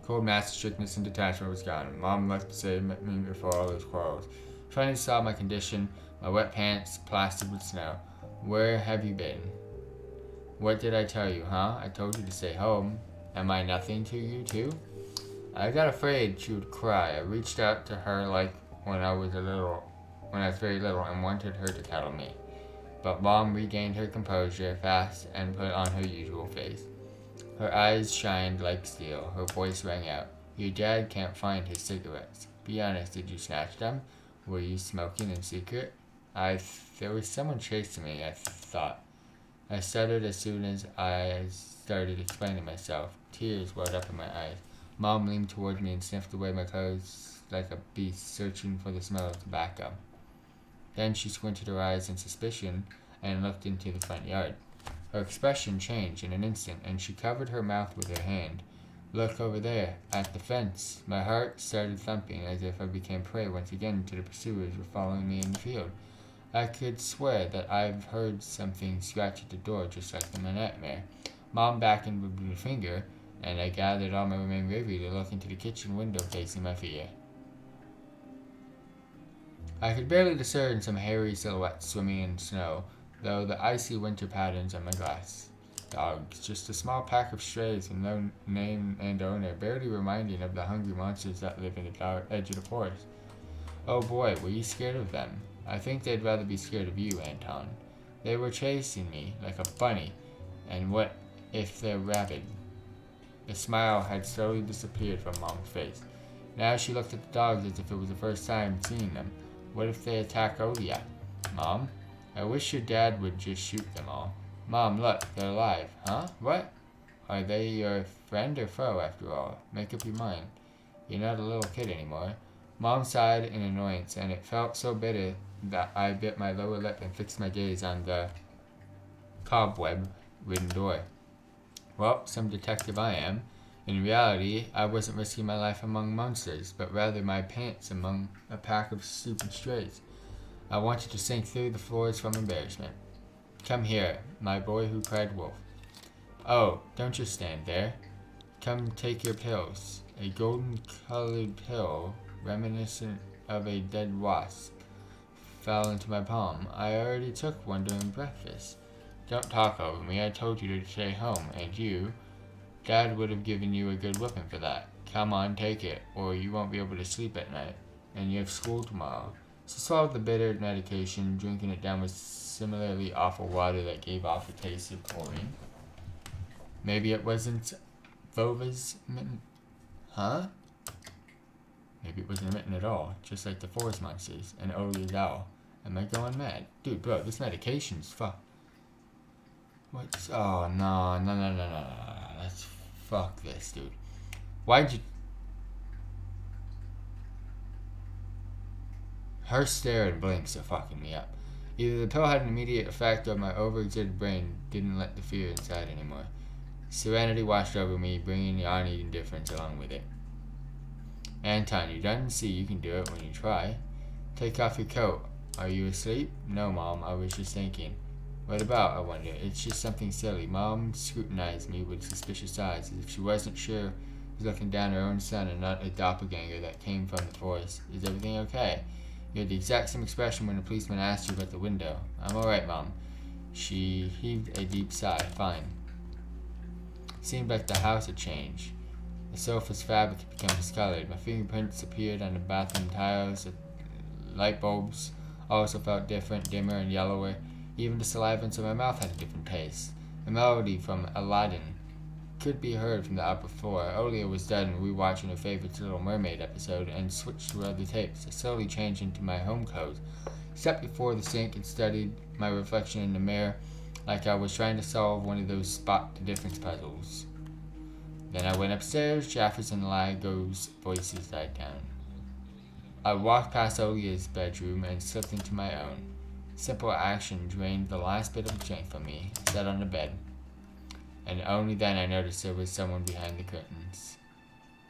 Cold mass of strictness and detachment was gone. Mom left to save me before all those quarrels. Trying to solve my condition, my wet pants plastered with snow. Where have you been? What did I tell you, huh? I told you to stay home. Am I nothing to you, too? I got afraid she would cry. I reached out to her like when I was very little and wanted her to cuddle me. But Mom regained her composure fast and put on her usual face. Her eyes shined like steel. Her voice rang out. Your dad can't find his cigarettes. Be honest, did you snatch them? Were you smoking in secret? There was someone chasing me, I thought. I stuttered as soon as I started explaining myself. Tears welled up in my eyes. Mom leaned towards me and sniffed away my clothes like a beast searching for the smell of tobacco. Then she squinted her eyes in suspicion and looked into the front yard. Her expression changed in an instant, and she covered her mouth with her hand. Look over there, at the fence. My heart started thumping as if I became prey once again to the pursuers who were following me in the field. I could swear that I've heard something scratch at the door just like in my nightmare. Mom beckoned with her finger, and I gathered all my remaining bravery to look into the kitchen window facing my fear. I could barely discern some hairy silhouettes swimming in snow, though the icy winter patterns on my glass. Dogs, just a small pack of strays with no name and owner, barely reminding of the hungry monsters that live in the dark edge of the forest. Oh boy, were you scared of them? I think they'd rather be scared of you, Anton. They were chasing me like a bunny, and what if they're rabid? The smile had slowly disappeared from Mom's face. Now she looked at the dogs as if it was the first time seeing them. What if they attack Olia? Mom? I wish your dad would just shoot them all. Mom, look, they're alive. Huh? What? Are they your friend or foe, after all? Make up your mind. You're not a little kid anymore. Mom sighed in annoyance, and it felt so bitter that I bit my lower lip and fixed my gaze on the cobweb-ridden door. Well, some detective I am. In reality, I wasn't risking my life among monsters, but rather my pants among a pack of stupid strays. I wanted to sink through the floors from embarrassment. Come here, my boy who cried wolf. Oh, don't just stand there. Come take your pills. A golden-colored pill, reminiscent of a dead wasp, fell into my palm. I already took one during breakfast. Don't talk over me. I told you to stay home, and you... Dad would have given you a good whipping for that. Come on, take it, or you won't be able to sleep at night, and you have school tomorrow. She swallowed the bitter medication, drinking it down with similarly awful water that gave off a taste of chlorine. Maybe it wasn't Vova's mitten. Huh? Maybe it wasn't a mitten at all, just like the forest monsters and Olia's owl. Am I going mad? Dude, bro, this medication's fuck. What's... Oh, no. Let's fuck this, dude. Why'd you... Her stare and blinks are fucking me up. Either the pill had an immediate effect or my overexerted brain didn't let the fear inside anymore. Serenity washed over me, bringing the uneasy indifference along with it. Anton, you done? See, you can do it when you try. Take off your coat. Are you asleep? No, Mom, I was just thinking. What about, I wonder? It's just something silly. Mom scrutinized me with suspicious eyes, as if she wasn't sure I was looking down her own son and not a doppelganger that came from the forest. Is everything okay? You had the exact same expression when the policeman asked you about the window. I'm alright, Mom. She heaved a deep sigh. Fine. It seemed like the house had changed. The sofa's fabric had become discolored. My fingerprints appeared on the bathroom tiles. The light bulbs also felt different, dimmer and yellower. Even the saliva inside my mouth had a different taste. A melody from Aladdin could be heard from the upper floor. Olia was done rewatching her favorite Little Mermaid episode and switched to other tapes. I slowly changed into my home clothes, stepped before the sink and studied my reflection in the mirror like I was trying to solve one of those spot the difference puzzles. Then I went upstairs. Jaffers and Lago's voices died down. I walked past Olia's bedroom and slipped into my own. Simple action drained the last bit of strength from me. I sat on the bed, and only then I noticed there was someone behind the curtains.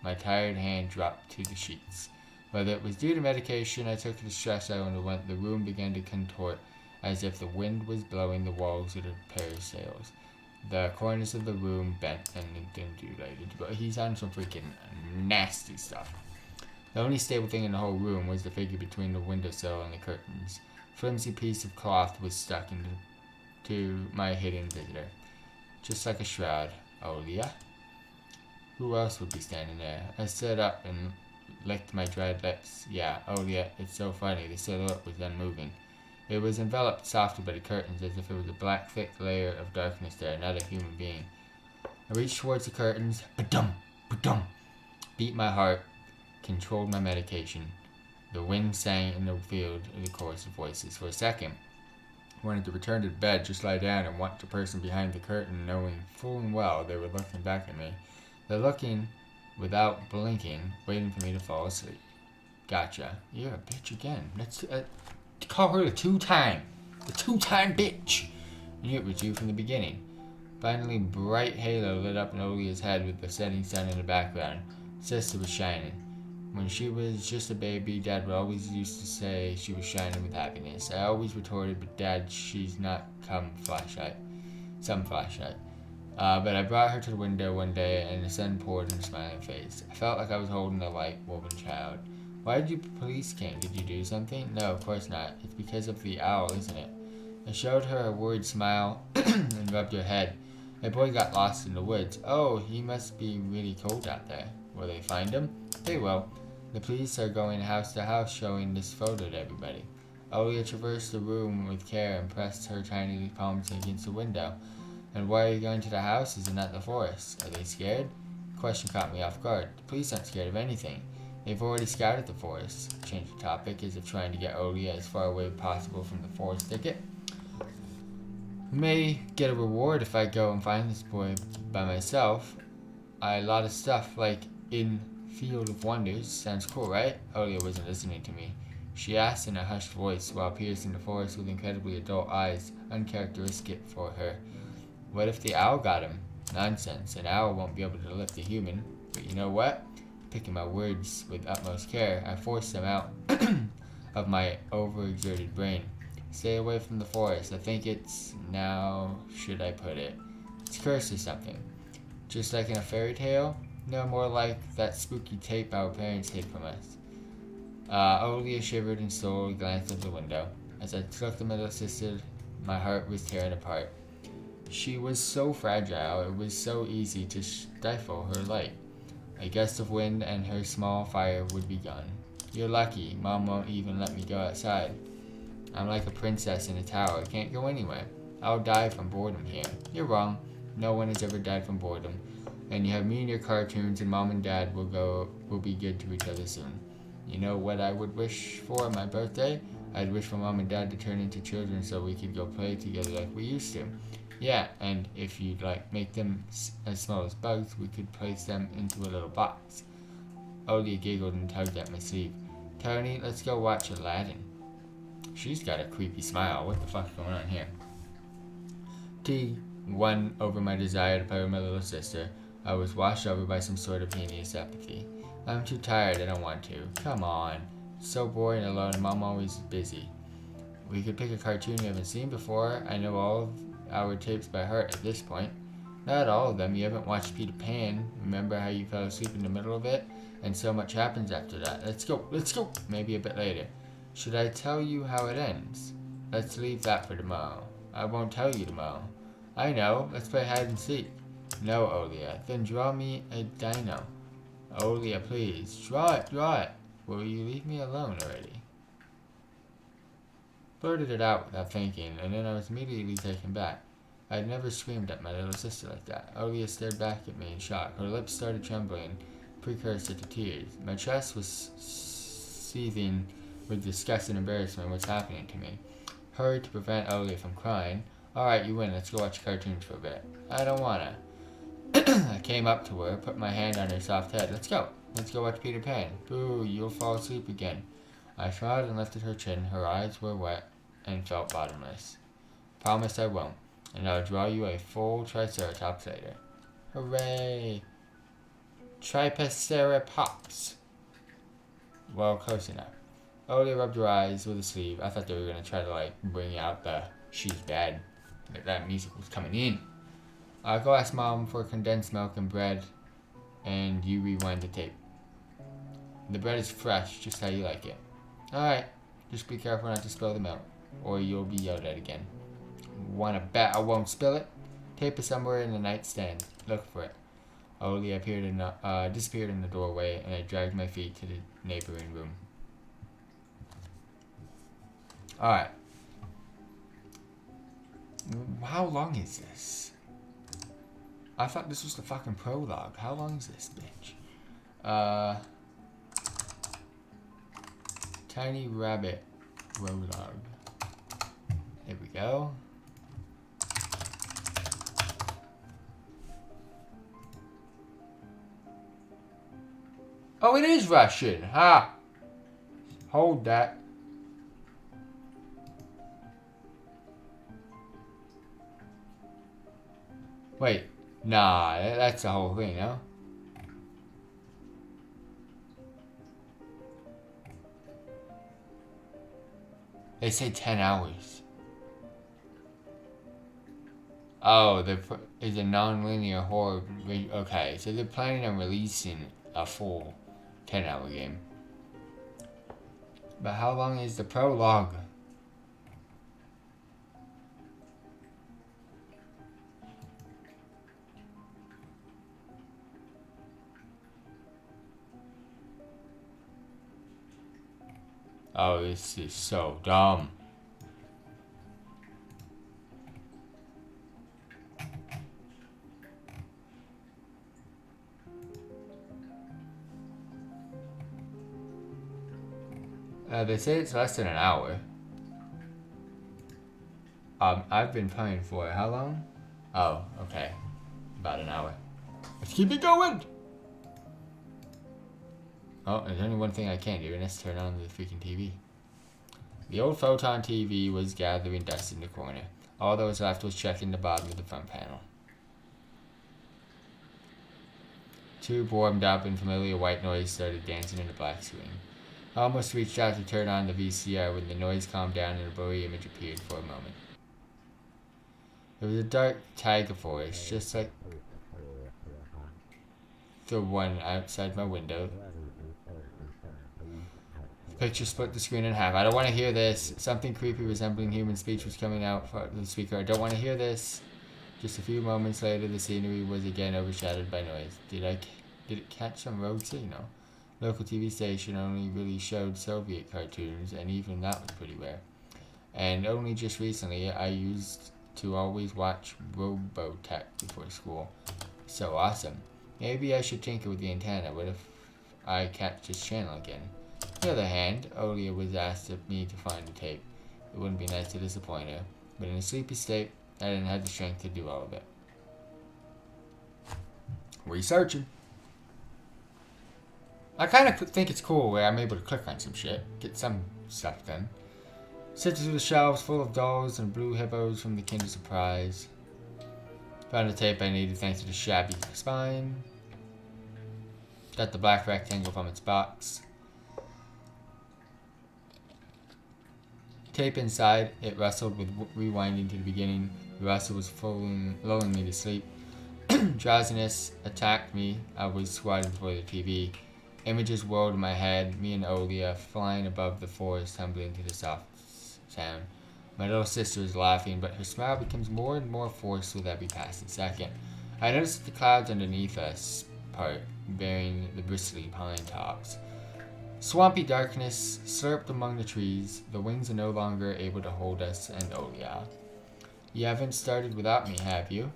My tired hand dropped to the sheets. Whether it was due to medication I took or the stress I underwent, the room began to contort as if the wind was blowing the walls with a pair of sails. The corners of the room bent and undulated, but he's on some freaking nasty stuff. The only stable thing in the whole room was the figure between the windowsill and the curtains. A flimsy piece of cloth was stuck into my hidden visitor, just like a shroud. Olia? Who else would be standing there? I stood up and licked my dried lips. Yeah, Olia, it's so funny. The silhouette was unmoving. It was enveloped softly by the curtains, as if it was a black, thick layer of darkness there, not a human being. I reached towards the curtains. Ba-dum! Ba-dum! Beat my heart. Controlled my medication. The wind sang in the field of the chorus of voices. For a second, I wanted to return to bed, just lie down and watch the person behind the curtain, knowing full and well they were looking back at me. They're looking without blinking, waiting for me to fall asleep. Gotcha. You're a bitch again. call her the two-time bitch. I knew it was you from the beginning. Finally, bright halo lit up Olia's head with the setting sun in the background. Sister was shining. When she was just a baby, Dad would always used to say she was shining with happiness. I always retorted, but Dad, she's not some flashlight. But I brought her to the window one day, and the sun poured in her smiling face. I felt like I was holding a light woven child. Why did you police came? Did you do something? No, of course not. It's because of the owl, isn't it? I showed her a worried smile and rubbed her head. My boy got lost in the woods. Oh, he must be really cold out there. Will they find him? They will. The police are going house to house showing this photo to everybody. Olia traversed the room with care and pressed her tiny palms against the window. And why are you going to the houses and not the forest? Are they scared? The question caught me off guard. The police aren't scared of anything. They've already scouted the forest. Change the topic as if trying to get Olia as far away as possible from the forest thicket. May get a reward if I go and find this boy by myself. A lot of stuff like in Field of Wonders. Sounds cool, right? Olia wasn't listening to me. She asked in a hushed voice while piercing the forest with incredibly adult eyes, uncharacteristic for her. What if the owl got him? Nonsense. An owl won't be able to lift a human. But you know what? Picking my words with utmost care, I forced them out of my overexerted brain. Stay away from the forest. I think it's... now should I put it? It's cursed or something. Just like in a fairy tale? No, more like that spooky tape our parents hid from us. Olia shivered and slowly glanced out the window. As I took the middle sister, my heart was tearing apart. She was so fragile, it was so easy to stifle her light. A gust of wind and her small fire would be gone. You're lucky, Mom won't even let me go outside. I'm like a princess in a tower, I can't go anywhere. I'll die from boredom here. You're wrong, no one has ever died from boredom. And you have me and your cartoons, and Mom and Dad will be good to each other soon. You know what I would wish for on my birthday? I'd wish for Mom and Dad to turn into children so we could go play together like we used to. Yeah, and if you'd make them as small as bugs, we could place them into a little box. Olia giggled and tugged at my sleeve. Tony, let's go watch Aladdin. She's got a creepy smile. What the fuck's going on here? Tea won over my desire to play with my little sister. I was washed over by some sort of hideous apathy. I'm too tired, I don't want to. Come on. It's so boring alone, and Mom always busy. We could pick a cartoon you haven't seen before. I know all of our tapes by heart at this point. Not all of them. You haven't watched Peter Pan. Remember how you fell asleep in the middle of it? And so much happens after that. Let's go. Maybe a bit later. Should I tell you how it ends? Let's leave that for tomorrow. I won't tell you tomorrow. I know. Let's play hide and seek. No, Olia. Then draw me a dino. Olia, please. Draw it. Will you leave me alone already? Blurted it out without thinking, and then I was immediately taken back. I had never screamed at my little sister like that. Olia stared back at me in shock. Her lips started trembling, precursor to tears. My chest was seething with disgust and embarrassment. What's happening to me? Hurried to prevent Olia from crying. Alright, you win. Let's go watch cartoons for a bit. I don't wanna. I came up to her, put my hand on her soft head. Let's go watch Peter Pan. Boo, you'll fall asleep again. I smiled and lifted her chin. Her eyes were wet and felt bottomless. Promise I won't, and I'll draw you a full Triceratops later. Hooray! Triceratops. Well, close enough. Olia rubbed her eyes with a sleeve. I thought they were gonna try to bring out the she's bad. That music was coming in. I'll go ask Mom for condensed milk and bread, and you rewind the tape. The bread is fresh, just how you like it. Alright, just be careful not to spill the milk, or you'll be yelled at again. Wanna bet I won't spill it? Tape is somewhere in the nightstand. Look for it. Olia disappeared in the doorway, and I dragged my feet to the neighboring room. Alright. How long is this? I thought this was the fucking prologue. How long is this, bitch? Tiny Rabbit Prologue. There we go. Oh, it is Russian. Ha! Hold that. Wait, nah, that's the whole thing, no? They say 10 hours. Oh, is a non-linear horror. Okay, so they're planning on releasing a full 10-hour game. But how long is the prologue? Oh, this is so dumb. They say it's less than an hour. I've been playing for how long? Oh, okay. About an hour. Let's keep it going! Oh, there's only one thing I can do, and that's turn on the freaking TV. The old photon TV was gathering dust in the corner. All that was left was checking the bottom of the front panel. Two warmed up and familiar white noise started dancing in the black screen. I almost reached out to turn on the VCR when the noise calmed down and a blurry image appeared for a moment. It was a dark taiga forest, just like the one outside my window. The picture split the screen in half. I don't want to hear this. Something creepy resembling human speech was coming out from the speaker. I don't want to hear this. Just a few moments later, the scenery was again overshadowed by noise. Did it catch some rogue signal? Local TV station only really showed Soviet cartoons, and even that was pretty rare. And only just recently, I used to always watch Robotech before school. So awesome. Maybe I should tinker with the antenna. What if I catch this channel again? On the other hand, Olia was asked of me to find the tape. It wouldn't be nice to disappoint her, but in a sleepy state, I didn't have the strength to do all of it. Researching. I kind of think it's cool where I'm able to click on some shit, get some stuff done. Sifted through the shelves full of dolls and blue hippos from the Kinder Surprise. Found the tape I needed thanks to the shabby spine. Got the black rectangle from its box. Tape inside, it rustled with rewinding to the beginning. The rustle was lulling me to sleep. Drowsiness attacked me. I was squatting before the TV. Images whirled in my head, me and Olia flying above the forest, tumbling to the soft sound. My little sister is laughing, but her smile becomes more and more forced with every passing second. I noticed the clouds underneath us part, bearing the bristly pine tops. Swampy darkness slurped among the trees. The wings are no longer able to hold us and Olia. You haven't started without me, have you?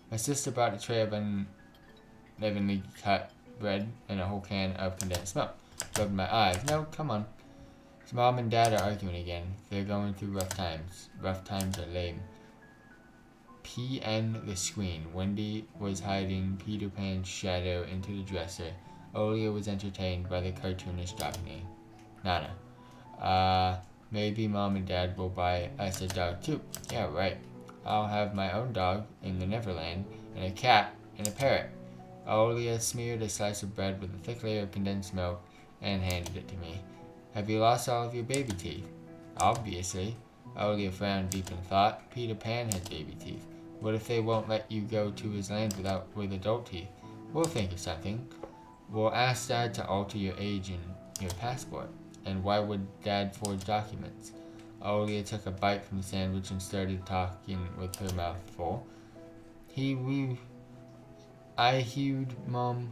My sister brought a tray of unevenly cut bread and a whole can of condensed milk. Rubbed my eyes. No, come on. His mom and dad are arguing again. They're going through rough times. Rough times are lame. PN the screen. Wendy was hiding Peter Pan's shadow into the dresser. Olia was entertained by the cartoonish Daphne. Nana. Maybe mom and dad will buy us a dog too. Yeah, right. I'll have my own dog in the Neverland, and a cat, and a parrot. Olia smeared a slice of bread with a thick layer of condensed milk and handed it to me. Have you lost all of your baby teeth? Obviously. Olia frowned deep in thought. Peter Pan has baby teeth. What if they won't let you go to his land with adult teeth? We'll think of something. We'll ask Dad to alter your age in your passport. And why would Dad forge documents? Olia took a bite from the sandwich and started talking with her mouth full. I hewed, Mom.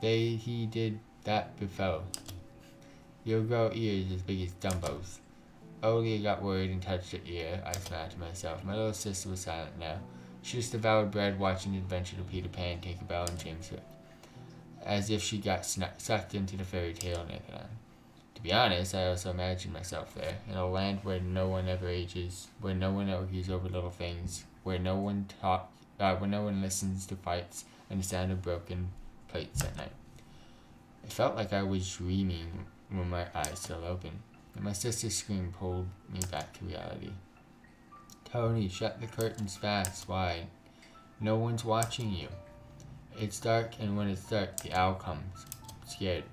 He did that before. You'll grow ears as big as Dumbo's. Olia got worried and touched her ear. I smiled to myself. My little sister was silent now. She just devoured bread, watching the adventure of Peter Pan, Tinkerbell, and James Hook, as if she got sucked into the fairy tale Neverland. To be honest, I also imagined myself there, in a land where no one ever ages, where no one argues over little things, where no one listens to fights and the sound of broken plates at night. It felt like I was dreaming when my eyes still open, and my sister's scream pulled me back to reality. Tony, shut the curtains fast, wide. No one's watching you. It's dark, and when it's dark, the owl comes. Scared.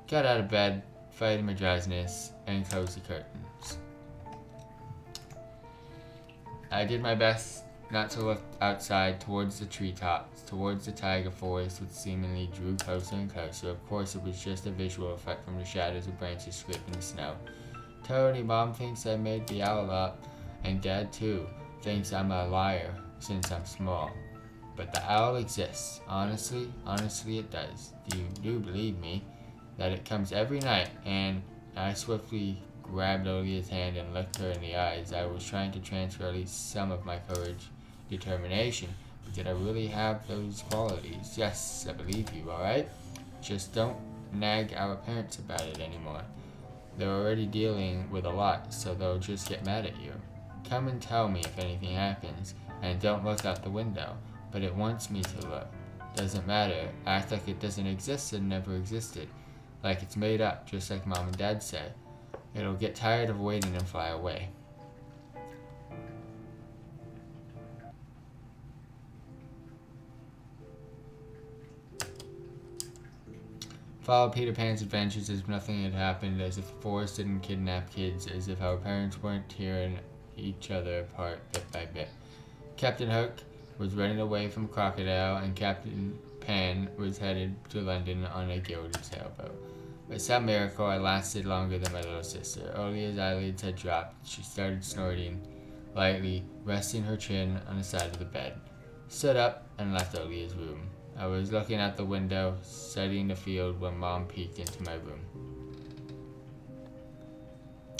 Got out of bed, fighting my drowsiness, and closed the curtains. I did my best not to look outside towards the treetops, towards the taiga forest which seemingly drew closer and closer. Of course, it was just a visual effect from the shadows of branches scraping the snow. Tony, Mom thinks I made the owl up, and Dad too thinks I'm a liar since I'm small. But the owl exists. Honestly it does. You do believe me that it comes every night, and I swiftly grabbed Olia's hand and looked her in the eyes. I was trying to transfer at least some of my courage, determination, but did I really have those qualities? Yes, I believe you, alright? Just don't nag our parents about it anymore. They're already dealing with a lot, so they'll just get mad at you. Come and tell me if anything happens, and don't look out the window. But it wants me to look. Doesn't matter. Act like it doesn't exist and never existed. Like it's made up, just like Mom and Dad said. It'll get tired of waiting and fly away. Follow Peter Pan's adventures as if nothing had happened, as if the forest didn't kidnap kids, as if our parents weren't tearing each other apart bit by bit. Captain Hook was running away from Crocodile, and Captain Pan was headed to London on a gilded sailboat. By some miracle, I lasted longer than my little sister. Olia's eyelids had dropped. She started snorting lightly, resting her chin on the side of the bed. Stood up and left Olia's room. I was looking out the window, studying the field, when Mom peeked into my room.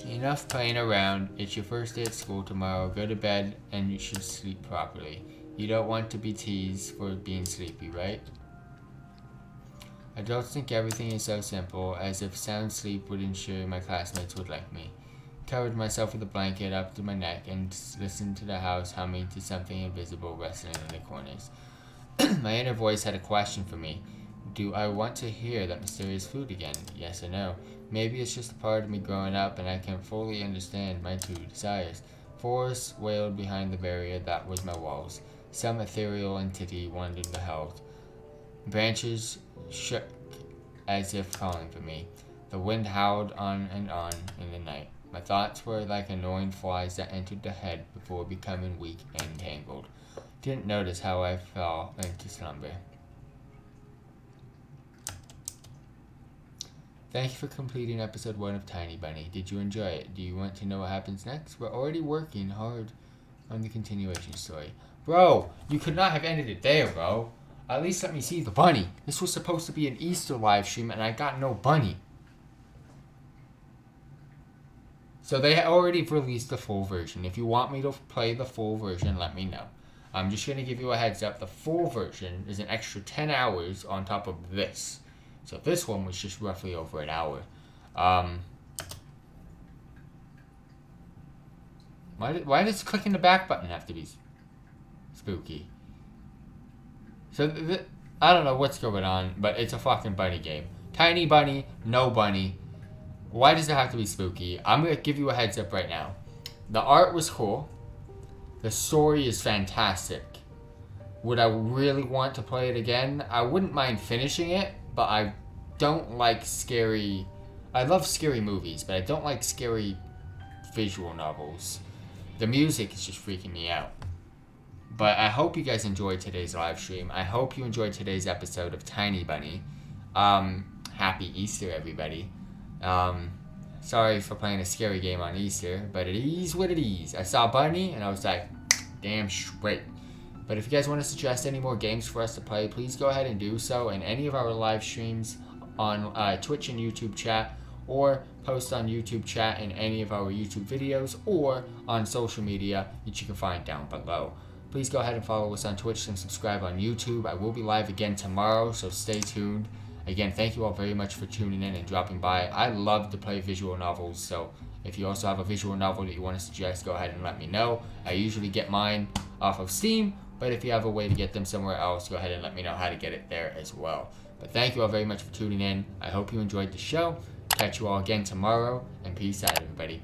Enough playing around. It's your first day at school tomorrow. Go to bed, and you should sleep properly. You don't want to be teased for being sleepy, right? I don't think everything is so simple, as if sound sleep would ensure my classmates would like me. Covered myself with a blanket up to my neck and listened to the house humming to something invisible wrestling in the corners. My inner voice had a question for me. Do I want to hear that mysterious flute again? Yes or no? Maybe it's just a part of me growing up and I can't fully understand my true desires. Forests wailed behind the barrier that was my walls. Some ethereal entity wandered the house. Branches shook as if calling for me. The wind howled on and on in the night. My thoughts were like annoying flies that entered the head before becoming weak and tangled. Didn't notice how I fell into slumber. Thank you for completing episode 1 of Tiny Bunny. Did you enjoy it? Do you want to know what happens next? We're already working hard on the continuation story. Bro, you could not have ended it there, bro. At least let me see the bunny. This was supposed to be an Easter live stream and I got no bunny. So they already released the full version. If you want me to play the full version, let me know. I'm just going to give you a heads up. The full version is an extra 10 hours on top of this. So this one was just roughly over an hour. Why does clicking the back button have to be spooky? So I don't know what's going on, but it's a fucking bunny game. Tiny bunny, no bunny. Why does it have to be spooky? I'm going to give you a heads up right now. The art was cool. The story is fantastic. Would I really want to play it again? I wouldn't mind finishing it, but I don't like scary... I love scary movies, but I don't like scary visual novels. The music is just freaking me out. But I hope you guys enjoyed today's live stream. I hope you enjoyed today's episode of Tiny Bunny. Happy Easter, everybody. Sorry for playing a scary game on Easter, but it is what it is. I saw Bunny, and I was like, damn straight. But if you guys want to suggest any more games for us to play, please go ahead and do so in any of our live streams on Twitch and YouTube chat, or post on YouTube chat in any of our YouTube videos, or on social media that you can find down below. Please go ahead and follow us on Twitch and subscribe on YouTube. I will be live again tomorrow, so stay tuned. Again, thank you all very much for tuning in and dropping by. I love to play visual novels, so if you also have a visual novel that you want to suggest, go ahead and let me know. I usually get mine off of Steam, but if you have a way to get them somewhere else, go ahead and let me know how to get it there as well. But thank you all very much for tuning in. I hope you enjoyed the show. Catch you all again tomorrow, and peace out, everybody.